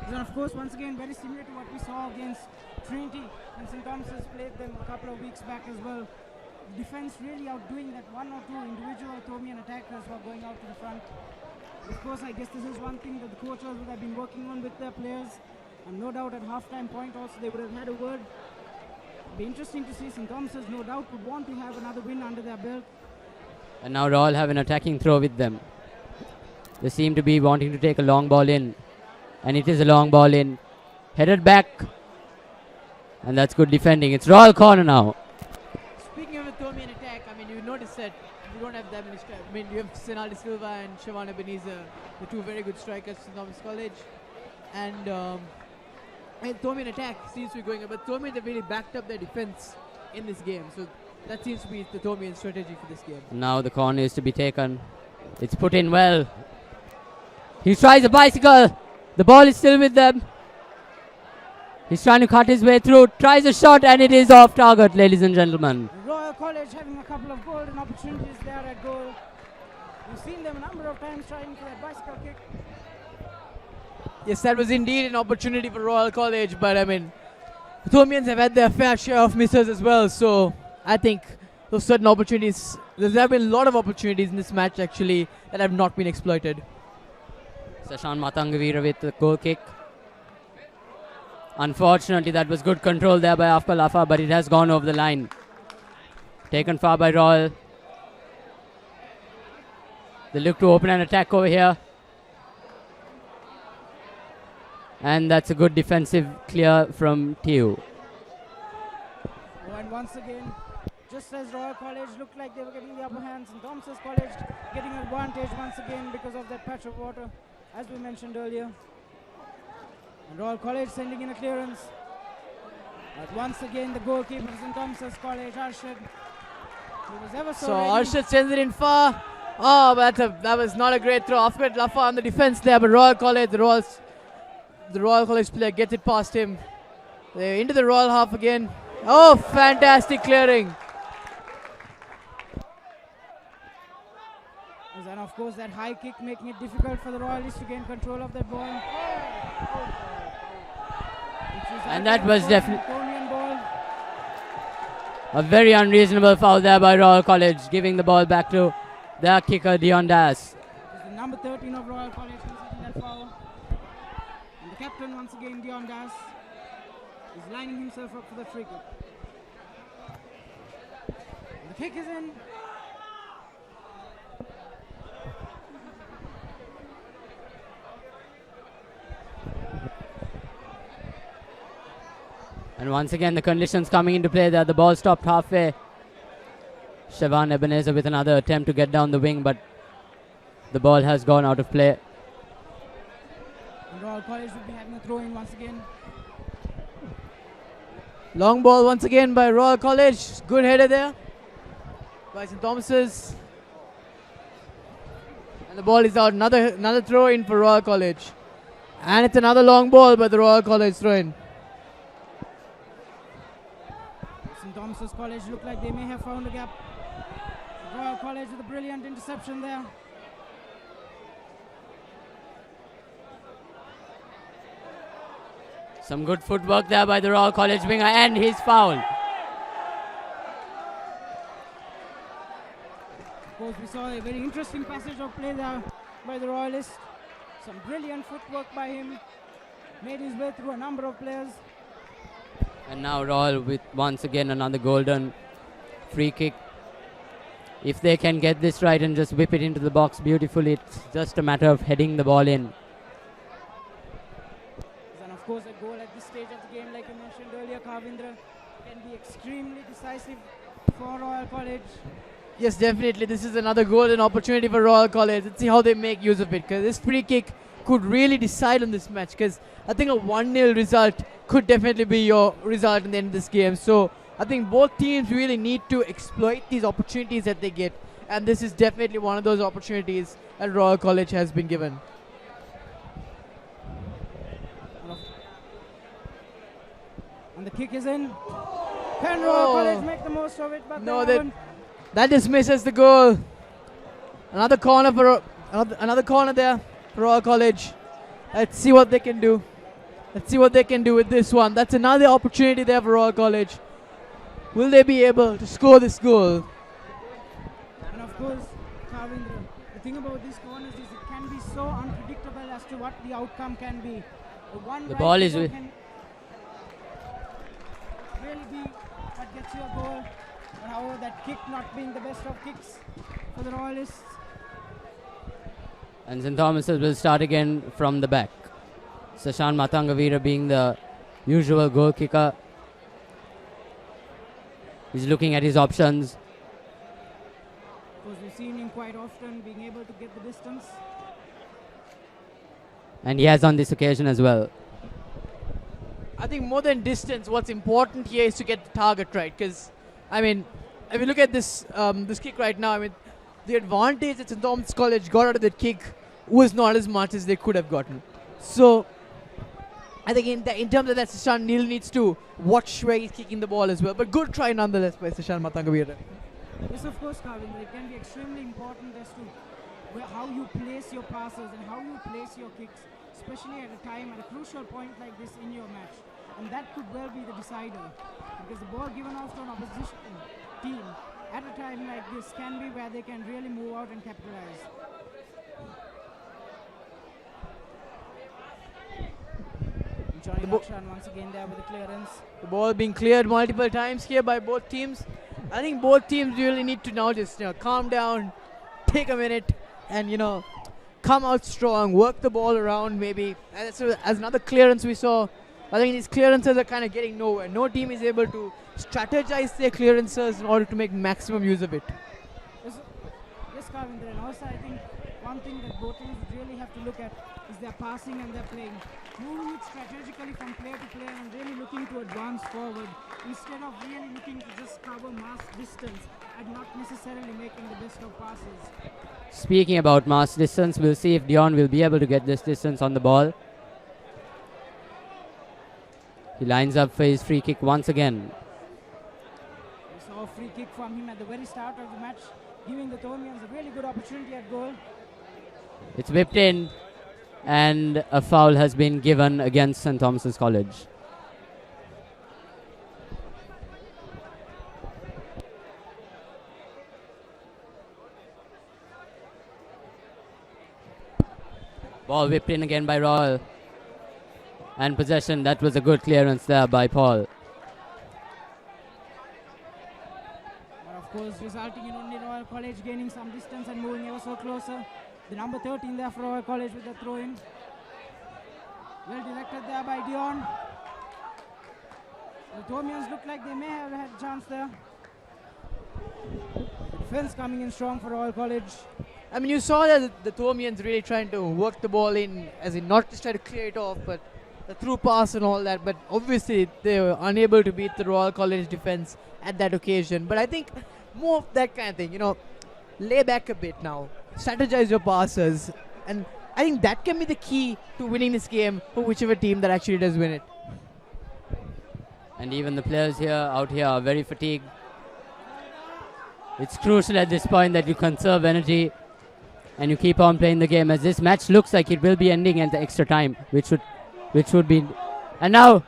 And of course, once again, very similar to what we saw against Trinity and St. Thomas's played them a couple of weeks back as well. Defense really outdoing that 1 or 2 individual Thomian attackers who are going out to the front. Of course, I guess this is one thing that the coaches would have been working on with their players, and no doubt at half-time point also they would have had a word. It'd be interesting to see St. Thomas's, no doubt, would want to have another win under their belt. And now Royal have an attacking throw with them. They seem to be wanting to take a long ball in, and it is a long ball in. Headed back, and that's good defending. It's Royal corner now. Speaking of the Thomian attack, I mean, you notice that you don't have that many strikers. I mean, you have Senali Silva and Siobhan Ebenezer, the 2 very good strikers from Thomas College. And Thomian attack seems to be going up, but Thomian have really backed up their defense in this game. So that seems to be the Thomian strategy for this game. Now the corner is to be taken. It's put in well. He tries a bicycle. The ball is still with them. He's trying to cut his way through. Tries a shot, and it is off target, ladies and gentlemen. Royal College having a couple of golden opportunities there at goal. We've seen them a number of times trying for that bicycle kick. Yes, that was indeed an opportunity for Royal College, but I mean, the Thomians have had their fair share of misses as well, so I think those certain opportunities, there have been a lot of opportunities in this match actually that have not been exploited. Sashan Matangavira with the goal kick. Unfortunately, that was good control there by Afka Lafa, but it has gone over the line. Taken far by Royal. They look to open an attack over here. And that's a good defensive clear from Tiu. Oh, and once again, just as Royal College looked like they were getting the upper hands, and Thomas's College getting an advantage once again because of that patch of water, as we mentioned earlier. And Royal College sending in a clearance. But once again, the goalkeeper from Thomas's College, Arshad, he was ever so ready. Arshad sends it in far. Oh, but that was not a great throw. Ahmed Lafa on the defense there, but Royal College, the Royal College player gets it past him. They're into the Royal half again. Oh, fantastic clearing. And of course that high kick making it difficult for the Royalists to gain control of that ball. And that was definitely Royal-Thomian ball. a very unreasonable foul there by Royal College, giving the ball back to their kicker, Dion Das. It is the number 13 of Royal College conceding that foul. And the captain once again, Dion Das, is lining himself up for the free kick. And the kick is in. And once again, the conditions coming into play there. The ball stopped halfway. Siobhan Ebenezer with another attempt to get down the wing, but the ball has gone out of play. And Royal College will be having a throw in once again. Long ball once again by Royal College. Good header there by St. Thomas's. And the ball is out. Another throw in for Royal College. And it's another long ball by the Royal College throw in. St. Thomas's College look like they may have found a gap. Royal College with a brilliant interception there. Some good footwork there by the Royal College winger, and his foul. Of course, we saw a very interesting passage of play there by the Royalists. Some brilliant footwork by him. Made his way through a number of players. And now Royal with once again another golden free kick. If they can get this right and just whip it into the box beautifully, it's just a matter of heading the ball in. And of course, a goal at this stage of the game, like you mentioned earlier, Kavindra, can be extremely decisive for Royal College. Yes, definitely. This is another golden opportunity for Royal College. Let's see how they make use of it, because this free kick could really decide on this match, because I think a 1-0 result could definitely be your result in the end of this game. So I think both teams really need to exploit these opportunities that they get, and this is definitely one of those opportunities that Royal College has been given. And the kick is in. Can Royal College make the most of it? But No, they haven't. that dismisses the goal. Another corner for another corner there for Royal College. Let's see what they can do. Let's see what they can do with this one. That's another opportunity there for Royal College. Will they be able to score this goal? And of course, Kavindra, the thing about these corners is it can be so unpredictable as to what the outcome can be. The ball is can really be what gets you a goal. But however, that kick not being the best of kicks for the Royalists. And St. Thomas's will start again from the back. Sashan Matangavira being the usual goal kicker. He's looking at his options. Of course, we've seen him quite often being able to get the distance. And he has on this occasion as well. I think more than distance, what's important here is to get the target right. Because, I mean, if you look at this this kick right now, I mean, the advantage that St. Thomas College got out of that kick was not as much as they could have gotten. So, I think in terms of that, Sashan Neil needs to watch where he's kicking the ball as well. But good try nonetheless by Sashan Matangavira. Yes, of course, Kavindra. It can be extremely important as to how you place your passes and how you place your kicks, especially at a time, at a crucial point like this in your match. And that could well be the decider, because the ball given off to an opposition team at a time like this can be where they can really move out and capitalize. Johnny Lakshan once again there with the clearance. The ball being cleared multiple times here by both teams. I think both teams really need to now just calm down, take a minute, and come out strong, work the ball around maybe. And so as another clearance we saw, I think these clearances are kind of getting nowhere. No team is able to strategize their clearances in order to make maximum use of it. Yes, Kavindra, and also I think one thing that both teams really have to look at is their passing and their playing. Moving it strategically from player to player and really looking to advance forward instead of really looking to just cover mass distance are not necessarily making the best of passes. Speaking about mass distance, we'll see if Dion will be able to get this distance on the ball. He lines up for his free kick once again. We saw a free kick from him at the very start of the match, giving the Thomians a really good opportunity at goal. It's whipped in, and a foul has been given against St. Thomas's College. Ball whipped in again by Royal. And possession, that was a good clearance there by Paul. But of course, resulting in only Royal College gaining some distance and moving ever so closer. The number 13 there for Royal College with the throw-in. Well directed there by Dion. The Thomians look like they may have had a chance there. Defense coming in strong for Royal College. I mean, you saw that the Thomians really trying to work the ball in, as in not just try to clear it off, but the through pass and all that. But obviously, they were unable to beat the Royal College defense at that occasion. But I think more of that kind of thing, lay back a bit now, strategize your passes, and I think that can be the key to winning this game for whichever team that actually does win it. And even the players out here are very fatigued. It's crucial at this point that you conserve energy and you keep on playing the game, as this match looks like it will be ending at the extra time, which would be. And now,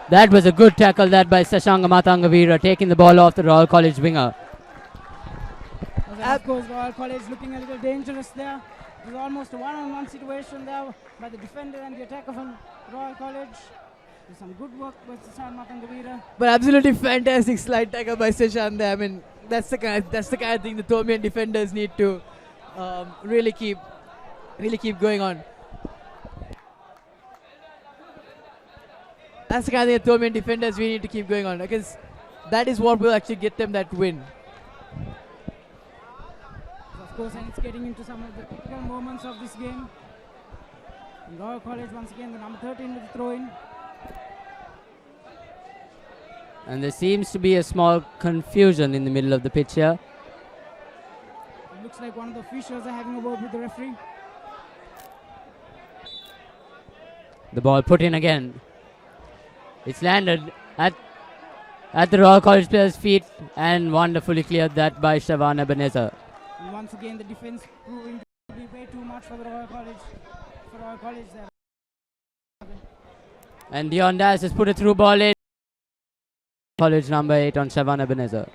that was a good tackle that by Sashanga Matangavira, taking the ball off the Royal College winger. Of course, Royal College looking a little dangerous there. It was almost a one-on-one situation there by the defender and the attacker from Royal College. There's some good work by Sashanga Matangavira. But absolutely fantastic slide tackle by Seshan there. I mean, that's the kind of thing the Thomian defenders need to really keep going on. That's the kind of thing the Thomian defenders we need to keep going on, because that is what will actually get them that win. Of course, and it's getting into some of the critical moments of this game. And Royal College once again, the number 13 with the throw-in. And there seems to be a small confusion in the middle of the pitch here. It looks like one of the officials are having a word with the referee. The ball put in again. It's landed at the Royal College player's feet and wonderfully cleared that by Shavan Ebenezer. And once again, the defense proving to be way too much for the Royal College there. And Dion Das has put a through ball in. College number 8 on Shavan Ebenezer.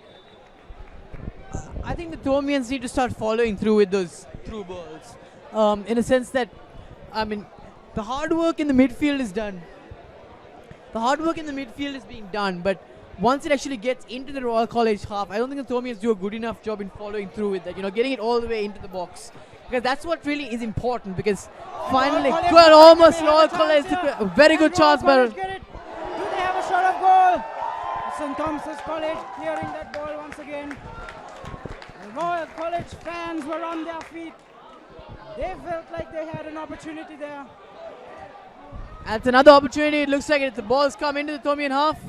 I think the Thomians need to start following through with those through balls. In a sense that, I mean, the hard work in the midfield is done. The hard work in the midfield is being done, but once it actually gets into the Royal College half, I don't think the Thomians do a good enough job in following through with that, getting it all the way into the box. Because that's what really is important, because finally, almost Royal College, a very good chance, but Do they have a shot of goal? St. Thomas's College clearing that ball once again. The Royal College fans were on their feet. They felt like they had an opportunity there. that's another opportunity. It looks like the ball's come into the Thomian half.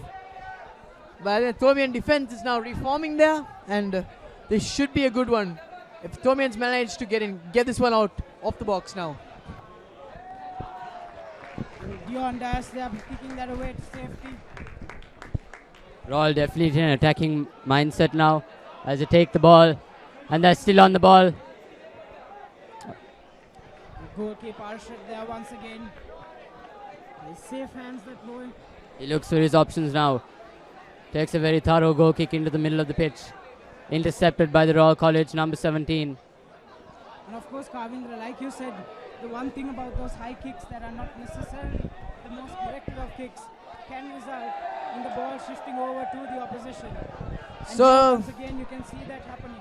But the Thomian defense is now reforming there, and this should be a good one. If Thomians manage to get this one out of the box now. Dion Das, they are kicking that away to safety. Royal definitely in an attacking mindset now as they take the ball, and they're still on the ball. The goalkeeper Arshad there once again. His safe hands that ball. He looks for his options now. Takes a very thorough goal kick into the middle of the pitch. Intercepted by the Royal College number 17. And of course, Kavindra, like you said, the one thing about those high kicks that are not necessarily the most directed of kicks can result in the ball shifting over to the opposition. And So, once again, you can see that happening.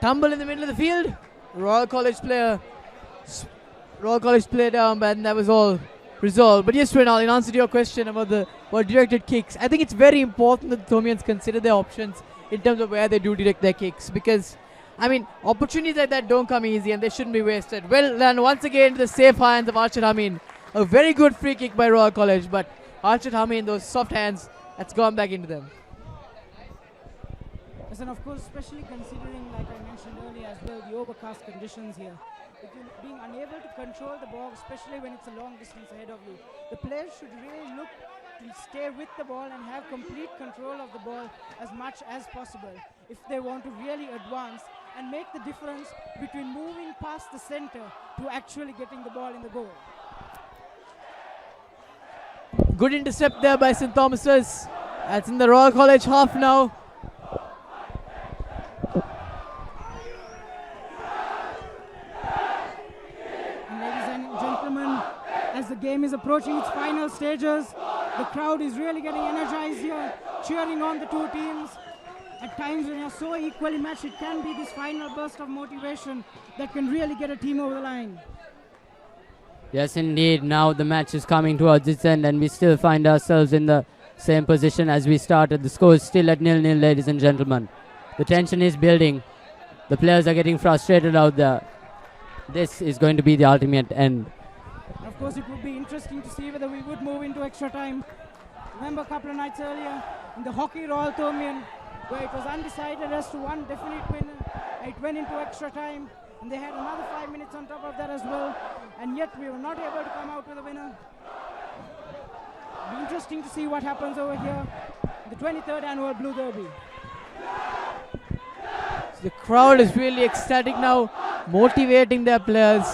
tumble in the middle of the field. Royal College player down, and that was all resolved. But yes, Renal, in answer to your question about directed kicks, I think it's very important that the Thomians consider their options in terms of where they do direct their kicks, because, I mean, opportunities like that don't come easy and they shouldn't be wasted. Well done once again to the safe hands of Arshad Hameen. A very good free kick by Royal College, but Arshad Hameen, those soft hands, that's gone back into them. Yes, and of course, especially considering, like I mentioned earlier as well, the overcast conditions here. Being unable to control the ball, especially when it's a long distance ahead of you. The players should really look to stay with the ball and have complete control of the ball as much as possible if they want to really advance and make the difference between moving past the center to actually getting the ball in the goal. Good intercept there by St. Thomas's. That's in the Royal College half now. As the game is approaching its final stages, the crowd is really getting energized here, cheering on the two teams. At times when you're so equally matched, it can be this final burst of motivation that can really get a team over the line. Yes, indeed. Now the match is coming towards its end and we still find ourselves in the same position as we started. The score is still at 0-0, ladies and gentlemen. The tension is building. The players are getting frustrated out there. This is going to be the ultimate end. Of course, it would be interesting to see whether we would move into extra time. Remember a couple of nights earlier in the hockey Royal-Thomian, where it was undecided as to one definite winner. It went into extra time, and they had another 5 minutes on top of that as well, and yet we were not able to come out with a winner. It'll be interesting to see what happens over here, the 23rd annual Blue Derby. So the crowd is really ecstatic now, motivating their players.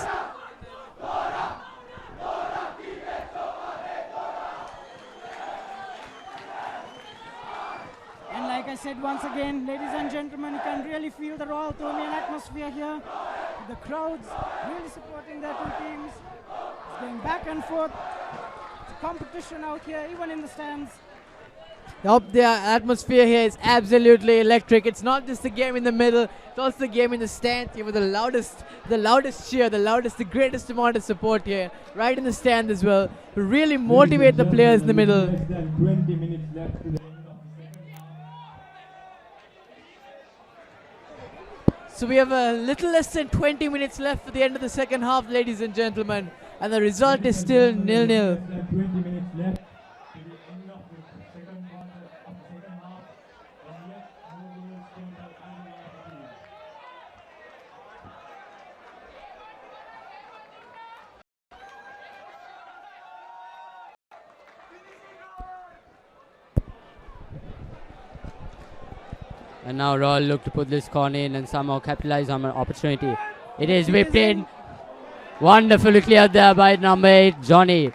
Like I said once again, ladies and gentlemen, you can really feel the Royal-Thomian atmosphere here. The crowds really supporting their two teams. It's going back and forth. It's a competition out here, even in the stands. The atmosphere here is absolutely electric. It's not just the game in the middle, it's also the game in the stands here with the loudest cheer, the greatest amount of support here, right in the stand as well, to really motivate the players in the middle. Less than 20 minutes left to the So we have a little less than 20 minutes left for the end of the second half, ladies and gentlemen. And the result is still 0-0. 20 minutes left to the end of the second quarter of the second half. And yet, no goals scored by either of the teams. And now Royal look to put this corner in and somehow capitalize on an opportunity. It is whipped in. Wonderfully cleared there by number 8, Johnny.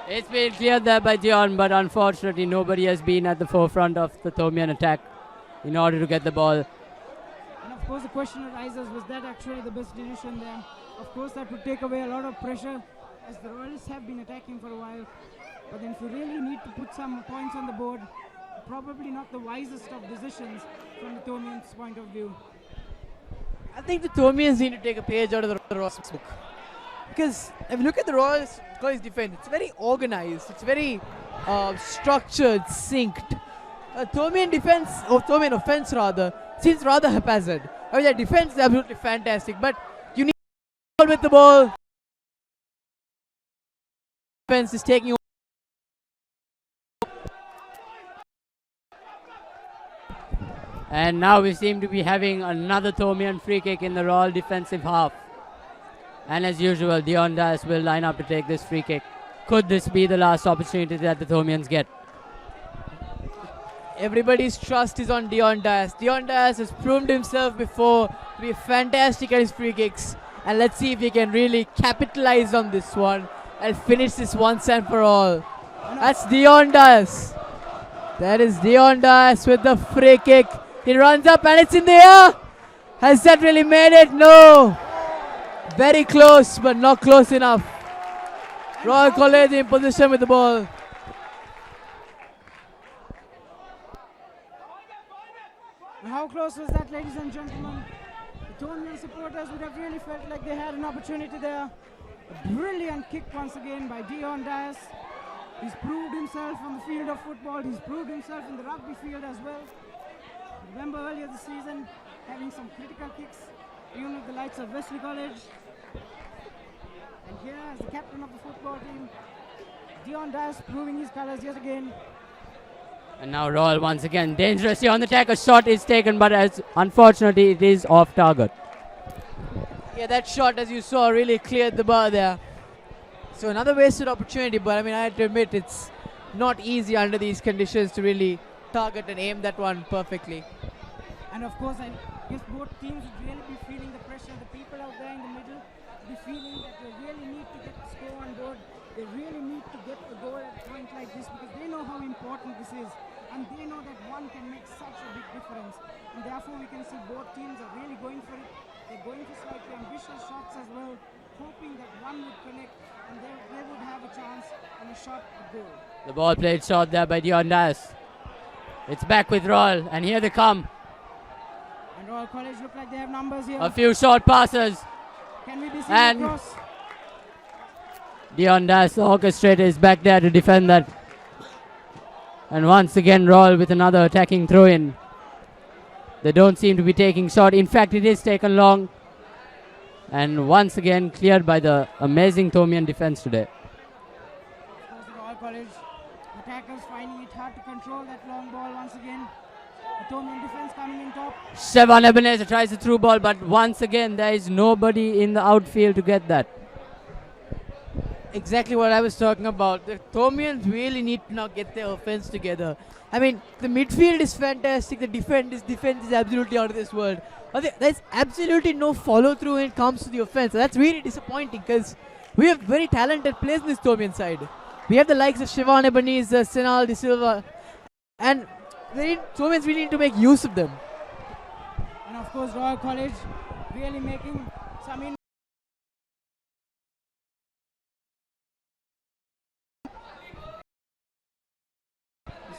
It's been cleared there by Dion, but unfortunately nobody has been at the forefront of the Thomian attack in order to get the ball. And of course the question arises, was that actually the best decision there? Of course that would take away a lot of pressure, as the Royals have been attacking for a while. But then if you really need to put some points on the board, probably not the wisest of decisions from the Thomians' point of view. I think the Thomians need to take a page out of the Royals book. Because if you look at the Royals defense, it's very organized, it's very structured, synced. Thomian defense, or Thomian offense rather, seems rather haphazard. I mean, their defense is absolutely fantastic, but you need to with the ball. Defense is taking. And now we seem to be having another Thomian free kick in the Royal defensive half. And as usual, Dion Dias will line up to take this free kick. Could this be the last opportunity that the Thomians get? Everybody's trust is on Dion Dias. Dion Dias has proved himself before to be fantastic at his free kicks. And let's see if he can really capitalize on this one and finish this once and for all. That's Dion Dias. That is Dion Dias with the free kick. He runs up and it's in the air. Has that really made it? No. Very close, but not close enough. Royal College in position with the ball. How close was that, ladies and gentlemen? The Thomian supporters would have really felt like they had an opportunity there. A brilliant kick once again by Dion Dias. He's proved himself on the field of football. He's proved himself in the rugby field as well. Remember earlier this season, having some critical kicks, even with the likes of Wesley College. And here as the captain of the football team, Dion Dias proving his colors yet again. And now Royal once again dangerously on the attack. A shot is taken, but as unfortunately it is off target. Yeah, that shot, as you saw, really cleared the bar there. So another wasted opportunity, but I mean, I have to admit it's not easy under these conditions to really target and aim that one perfectly. And of course, I guess both teams would really be feeling the pressure. The people out there in the middle would be feeling that they really need to get the score on board. They really need to get the goal at a point like this because they know how important this is. And they know that one can make such a big difference. And therefore, we can see both teams are really going for it. They're going for slightly ambitious shots as well, hoping that one would connect and they would have a chance and a shot at goal. The ball played short there by Dion Dias. It's back with Royal, and here they come. And Royal College look like they have numbers here. A few short passes. Can we be seeing And a cross? Dion Dias, the orchestrator, is back there to defend that. And once again, Royal with another attacking throw-in. They don't seem to be taking shot. In fact, it is taken long. And once again, cleared by the amazing Thomian defense today. Of course, the Royal College attackers finding it hard to control that long ball once again. The Thomian defense coming in top. Shevan Ebenezer tries the through ball, but once again, there is nobody in the outfield to get that. Exactly what I was talking about. The Thomians really need to now get their offense together. I mean, the midfield is fantastic. The defense is absolutely out of this world. But there's absolutely no follow through when it comes to the offense. That's really disappointing because we have very talented players in this Thomian side. We have the likes of Shevan Ebenezer, Senal De Silva, and Thomians really need to make use of them. And of course, Royal College really making some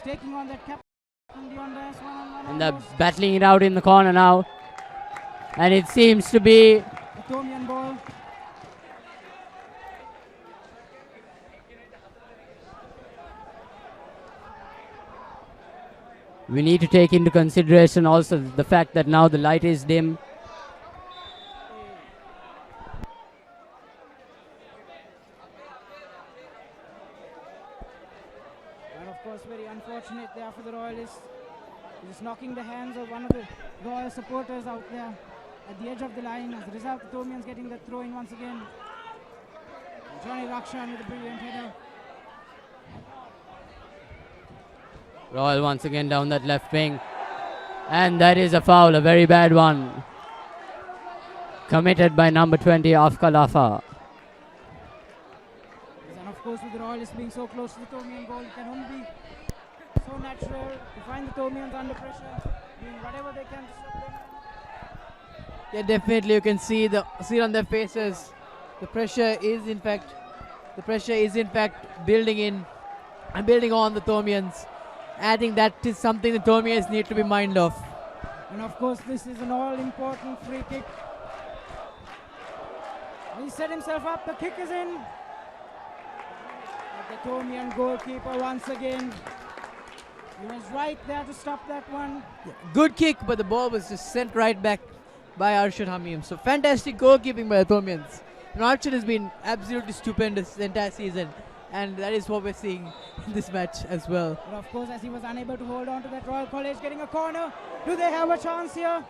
taking on that captain Dion Dias one-on-one. And they're battling it out in the corner now. And it seems to be The Thomian ball. we need to take into consideration also the fact that now the light is dim. And of course, very unfortunate there for the Royalists. Just knocking the hands of one of the Royal supporters out there at the edge of the line. As a result, the Thomians getting the throw in once again. Johnny Rakshan with a brilliant header. Royal once again down that left wing. And that is a foul, a very bad one. Committed by number 20, Afkal Afa. And of course, with the Royalists being so close to the Thomian goal, it can only be so natural to find the Thomians under pressure, doing whatever they can to stop them. Yeah, definitely you can see it on their faces. The pressure is in fact building in and building on the Thomians. I think that is something the Thomians need to be mindful of. And of course, this is an all-important free kick. He set himself up, the kick is in. But the Thomian goalkeeper once again, he was right there to stop that one. Yeah, good kick, but the ball was just sent right back by Royal-Thomian. So fantastic goalkeeping by the Thomians. And Archer has been absolutely stupendous the entire season. And that is what we're seeing in this match as well. But of course, as he was unable to hold on to that, Royal College getting a corner. Do they have a chance here?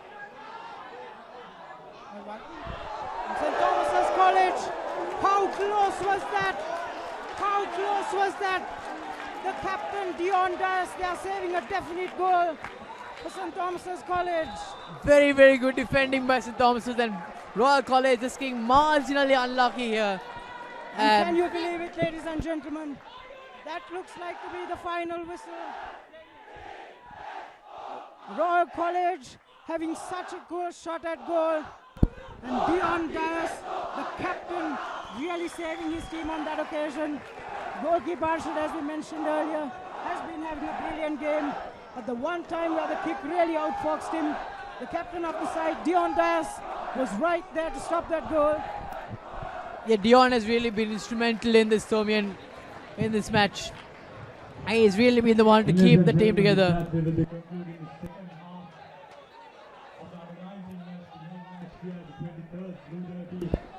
St. Thomas's College. How close was that? How close was that? The captain, Dion Dias, they are saving a definite goal for St. Thomas's College. Very, very good defending by St. Thomas's, and Royal College just getting marginally unlucky here. And can you believe it, ladies and gentlemen? That looks like to be the final whistle. Royal College having such a good shot at goal. And Dion Dias, the captain, really saving his team on that occasion. Goalkeeper Arshad, as we mentioned earlier, has been having a brilliant game. But the one time where the kick really outfoxed him, the captain of the side, Dion Dias, was right there to stop that goal. Yeah, Dion has really been instrumental in this Thomian, in this match. And he's really been the one to keep the team together.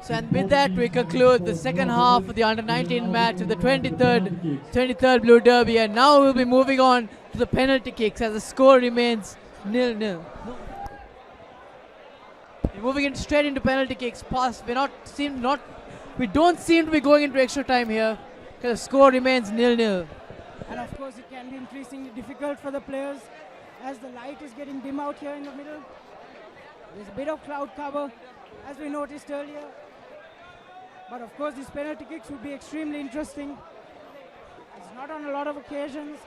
So and with that we conclude the second half of the under-19 match of the 23rd Blue Derby, and now we'll be moving on to the penalty kicks as the score remains 0-0. We're moving straight into penalty kicks. We don't seem to be going into extra time here because the score remains 0-0. And of course it can be increasingly difficult for the players as the light is getting dim out here in the middle. There's a bit of cloud cover as we noticed earlier. But of course these penalty kicks would be extremely interesting. It's not on a lot of occasions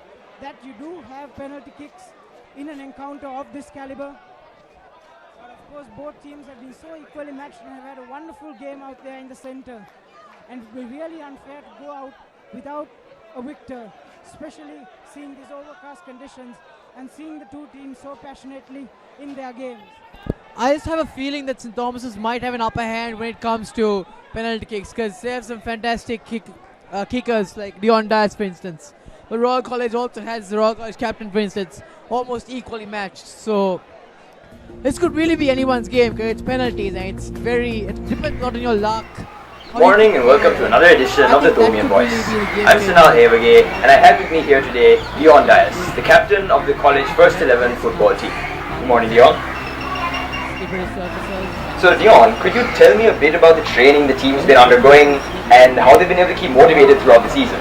that you do have penalty kicks in an encounter of this caliber. But of course both teams have been so equally matched and have had a wonderful game out there in the center. And it would be really unfair to go out without a victor, especially seeing these overcast conditions and seeing the two teams so passionately in their games. I just have a feeling that St. Thomas's might have an upper hand when it comes to penalty kicks because they have some fantastic kickers like Dion Dias, for instance. But Royal College also has the Royal College captain, for instance, almost equally matched. So this could really be anyone's game because it's penalties and it depends a lot on your luck. Morning and welcome to another edition of the Thomian Voice. I'm Sunal Hevage and I have with me here today Dion Dias, the captain of the college first 11 football team. Good morning, Dion. So Dion, could you tell me a bit about the training the team's been undergoing and how they've been able to keep motivated throughout the season?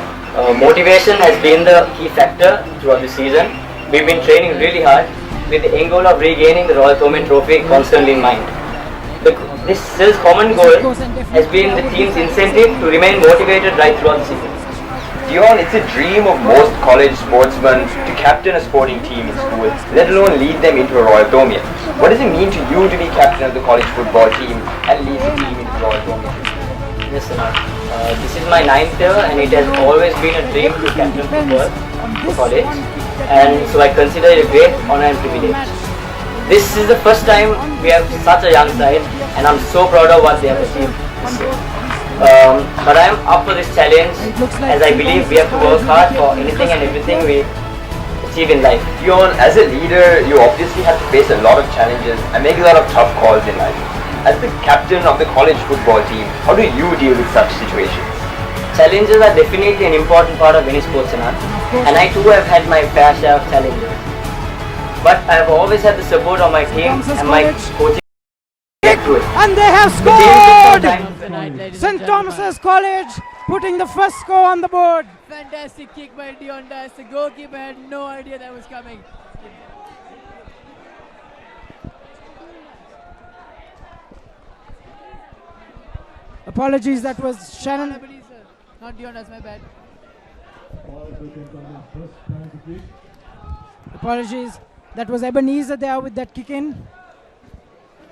Motivation has been the key factor throughout the season. We've been training really hard with the end goal of regaining the Royal-Thomian trophy constantly in mind. This common goal has been the team's incentive to remain motivated right throughout the season. Dion, it's a dream of most college sportsmen to captain a sporting team in school, let alone lead them into a Royal-Thomian. What does it mean to you to be captain of the college football team and lead the team into Royal-Thomian? Yes, Sunal. This is my 9th year and it has always been a dream to captain football for college, and so I consider it a great honor and privilege. This is the first time we have such a young side and I'm so proud of what they have achieved this year. But I am up for this challenge as I believe we have to work hard for anything and everything we achieve in life. Dion, as a leader, you obviously have to face a lot of challenges and make a lot of tough calls in life. As the captain of the college football team, how do you deal with such situations? Challenges are definitely an important part of any sports and art, and I too have had my fair share of challenges. But I have always had the support of my team and my coaching. And they have scored! St. Thomas's College putting the first score on the board. Fantastic kick by Dion Dias. The goalkeeper had no idea that was coming. Apologies, that was Shannon. Not Dion Dias, my bad. Apologies, that was Ebenezer there with that kick in.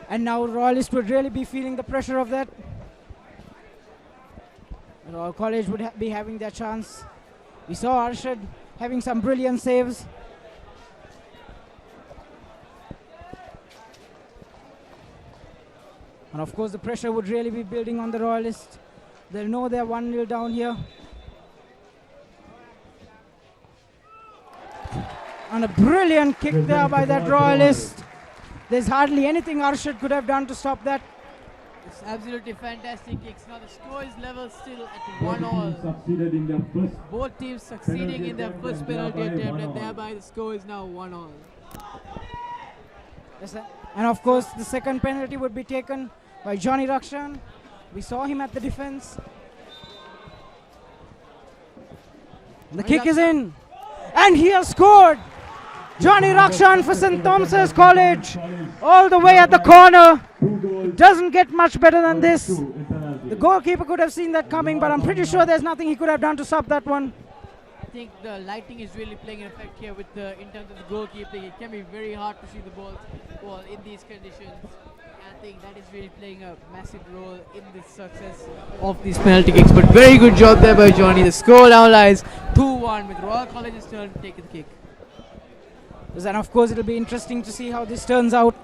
And now Royalists would really be feeling the pressure of that. Royal College would be having their chance. We saw Arshad having some brilliant saves. And of course the pressure would really be building on the Royalists. They'll know they're 1-0 down here. And a brilliant kick there by that Royalist. There's hardly anything Arshad could have done to stop that. It's absolutely fantastic kicks. Now the score is level still at 1-1. Both teams succeeding in their first penalty attempt and thereby the score is now 1-1. Yes, and of course the second penalty would be taken by Johnny Rakshan. We saw him at the defense. The kick is in. And he has scored. Johnny Rakshan for St. Thomas's College. All the way at the corner. Doesn't get much better than this. The goalkeeper could have seen that coming, but I'm pretty sure there's nothing he could have done to stop that one. I think the lighting is really playing an effect here with in terms of the goalkeeping. It can be very hard to see the ball in these conditions. I think that is really playing a massive role in the success of these penalty kicks. But very good job there by Johnny. The score now lies 2-1 with Royal College's turn to take the kick. And of course it'll be interesting to see how this turns out.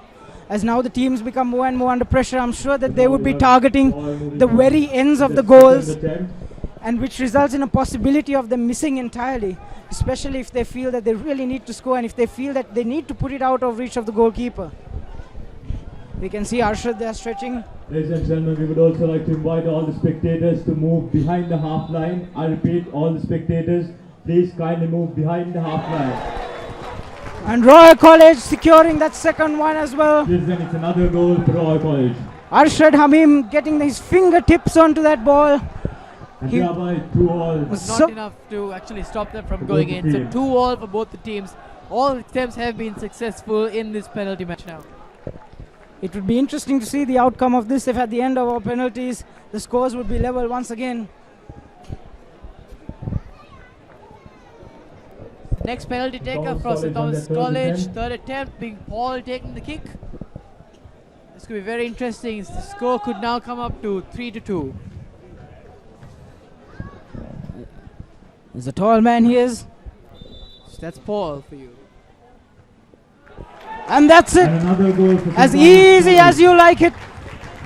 As now the teams become more and more under pressure, I'm sure that they would be targeting the very ends of the goals, and which results in a possibility of them missing entirely, especially if they feel that they really need to score and if they feel that they need to put it out of reach of the goalkeeper. We can see Arshad there stretching. Ladies and gentlemen, we would also like to invite all the spectators to move behind the half line. I repeat, all the spectators, please kindly move behind the half line. And Royal College securing that second one as well. Listen, it's another goal for Royal College. Arshad Hamim getting his fingertips onto that ball. And thereby 2-all. Was not enough to actually stop them from going in. So 2-all for both the teams. All attempts have been successful in this penalty match now. It would be interesting to see the outcome of this if at the end of our penalties the scores would be level once again. Next penalty taker from St. Thomas College. Third attempt being Paul taking the kick. This could be very interesting. The score could now come up to 3-2. There's a tall man he is. So that's Paul for you. And that's it. And another goal for As St. easy Thomas as you like it.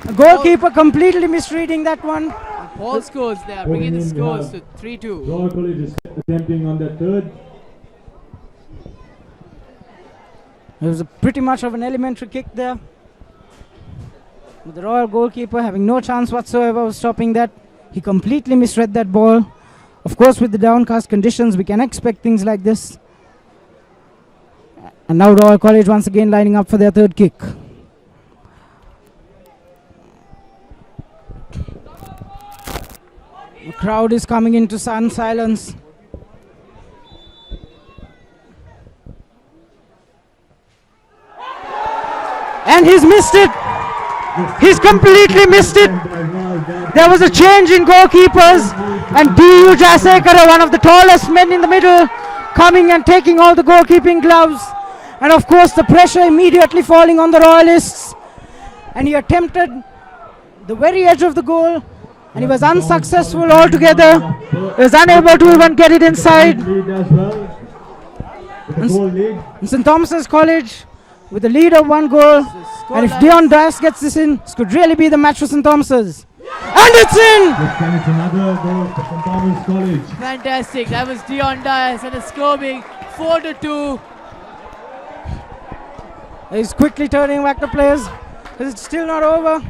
The goalkeeper completely misreading that one. And Paul scores there, bringing the scores to 3-2. Royal College is attempting on the third. It was pretty much of an elementary kick there. With the Royal goalkeeper having no chance whatsoever of stopping that. He completely misread that ball. Of course, with the downcast conditions, we can expect things like this. And now Royal College once again lining up for their third kick. The crowd is coming into silence. And he's missed it. He's completely missed it. There was a change in goalkeepers, and D.U. Jasekara, one of the tallest men in the middle, coming and taking all the goalkeeping gloves. And of course the pressure immediately falling on the Royalists. And he attempted the very edge of the goal, and he was unsuccessful altogether. He was unable to even get it inside. And St. Thomas's College with a lead of 1 goal. And if Dion Dias gets this in, this could really be the match for St. Thomas's. And it's in! And it's another goal for St. Thomas College. Fantastic. That was Dion Dias, and the score being 4-2. He's quickly turning back the players because it's still not over.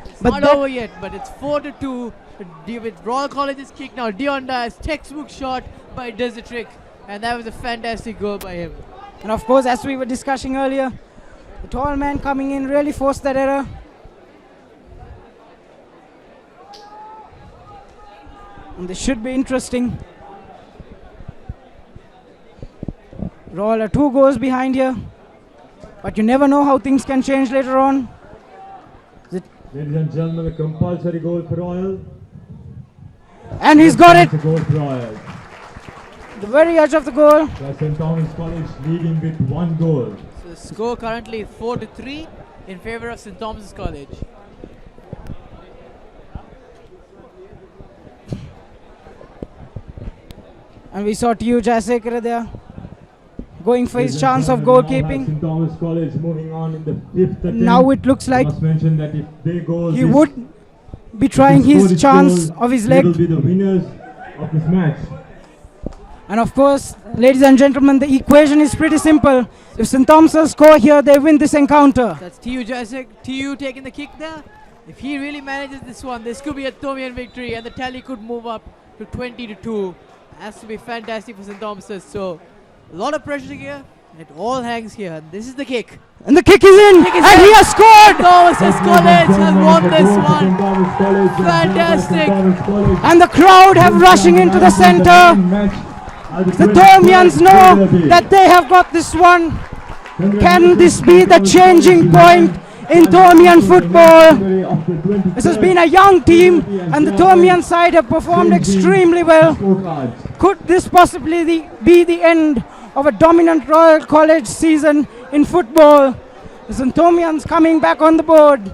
It's not over yet, but it's 4-2 with Royal College's kick now. Dion Dias, textbook shot by Desertrick, and that was a fantastic goal by him. And of course, as we were discussing earlier, the tall man coming in really forced that error. And this should be interesting. Royal are 2 goals behind here, but you never know how things can change later on. Ladies and gentlemen, a compulsory goal for Royal. And he's got it. It's a goal for Royal. The very edge of the goal. St. Thomas College leading with 1 goal. So the score currently 4-3 in favor of St. Thomas's College. And we saw T.U. Jasekara there going for his chance of goalkeeping. St. Thomas College moving on in the 5th attempt. Now it looks like must mention that if they go he would be trying his chance of his leg. They will be the winners of this match. And of course, ladies and gentlemen, the equation is pretty simple. If St. Thomas's score here, they win this encounter. That's T.U. Jasek, T.U. taking the kick there. If he really manages this one, this could be a Thomian victory, and the tally could move up to 20-2. Has to be fantastic for St. Thomas's. So a lot of pressure here. It all hangs here. And this is the kick. And the kick is in. And he has scored. Thomas's College has won this one. Fantastic. And the crowd have rushing into the center. The Thomians know that they have got this one. Can this be the changing point in Thomian football? This has been a young team, and the Thomian side have performed extremely well. Could this possibly be the end of a dominant Royal College season in football? The St. Thomians coming back on the board,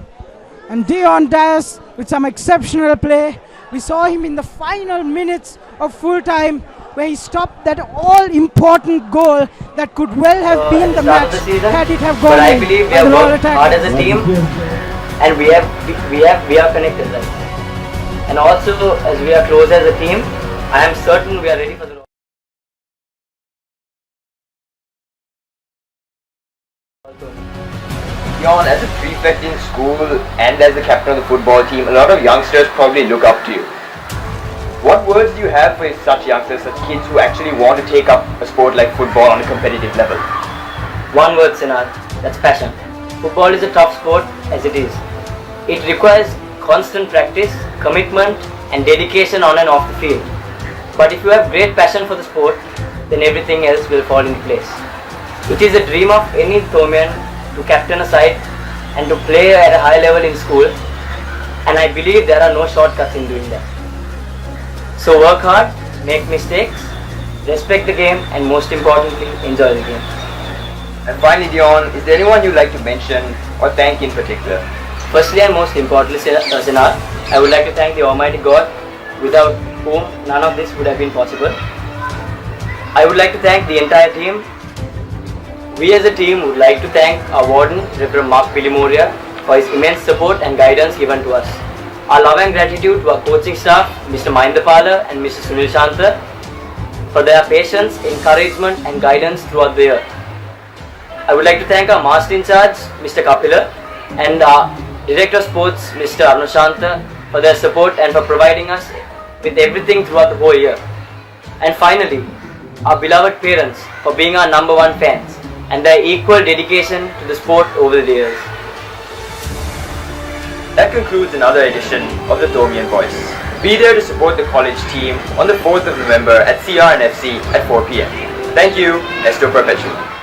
and Dion Dias with some exceptional play. We saw him in the final minutes of full time, where he stopped that all-important goal that could well have been the match had it have gone but I in. believe we have worked hard as a team, and we are connected. Right? And also, as we are close as a team, I am certain we are ready for the. Beyond as a 3 effect in school and as the captain of the football team, a lot of youngsters probably look up to you. What words do you have for such youngsters, such kids who actually want to take up a sport like football on a competitive level? One word, Sinan, that's passion. Football is a tough sport as it is. It requires constant practice, commitment and dedication on and off the field. But if you have great passion for the sport, then everything else will fall into place. It is a dream of any Thomian to captain a side and to play at a high level in school, and I believe there are no shortcuts in doing that. So work hard, make mistakes, respect the game and most importantly, enjoy the game. And finally, Dion, is there anyone you'd like to mention or thank in particular? Firstly and most importantly, Sinar, I would like to thank the Almighty God, without whom none of this would have been possible. I would like to thank the entire team. We as a team would like to thank our warden, Reverend Mark Pilimoria, for his immense support and guidance given to us. Our love and gratitude to our coaching staff, Mr. Mahindapala and Mr. Sunil Shanta, for their patience, encouragement and guidance throughout the year. I would like to thank our Master in Charge, Mr. Kapila, and our Director of Sports, Mr. Anushanta, for their support and for providing us with everything throughout the whole year. And finally, our beloved parents for being our #1 fans and their equal dedication to the sport over the years. That concludes another edition of the Thomian Voice. Be there to support the college team on the 4th of November at CRNFC at 4 p.m. Thank you, Esto Perpetual.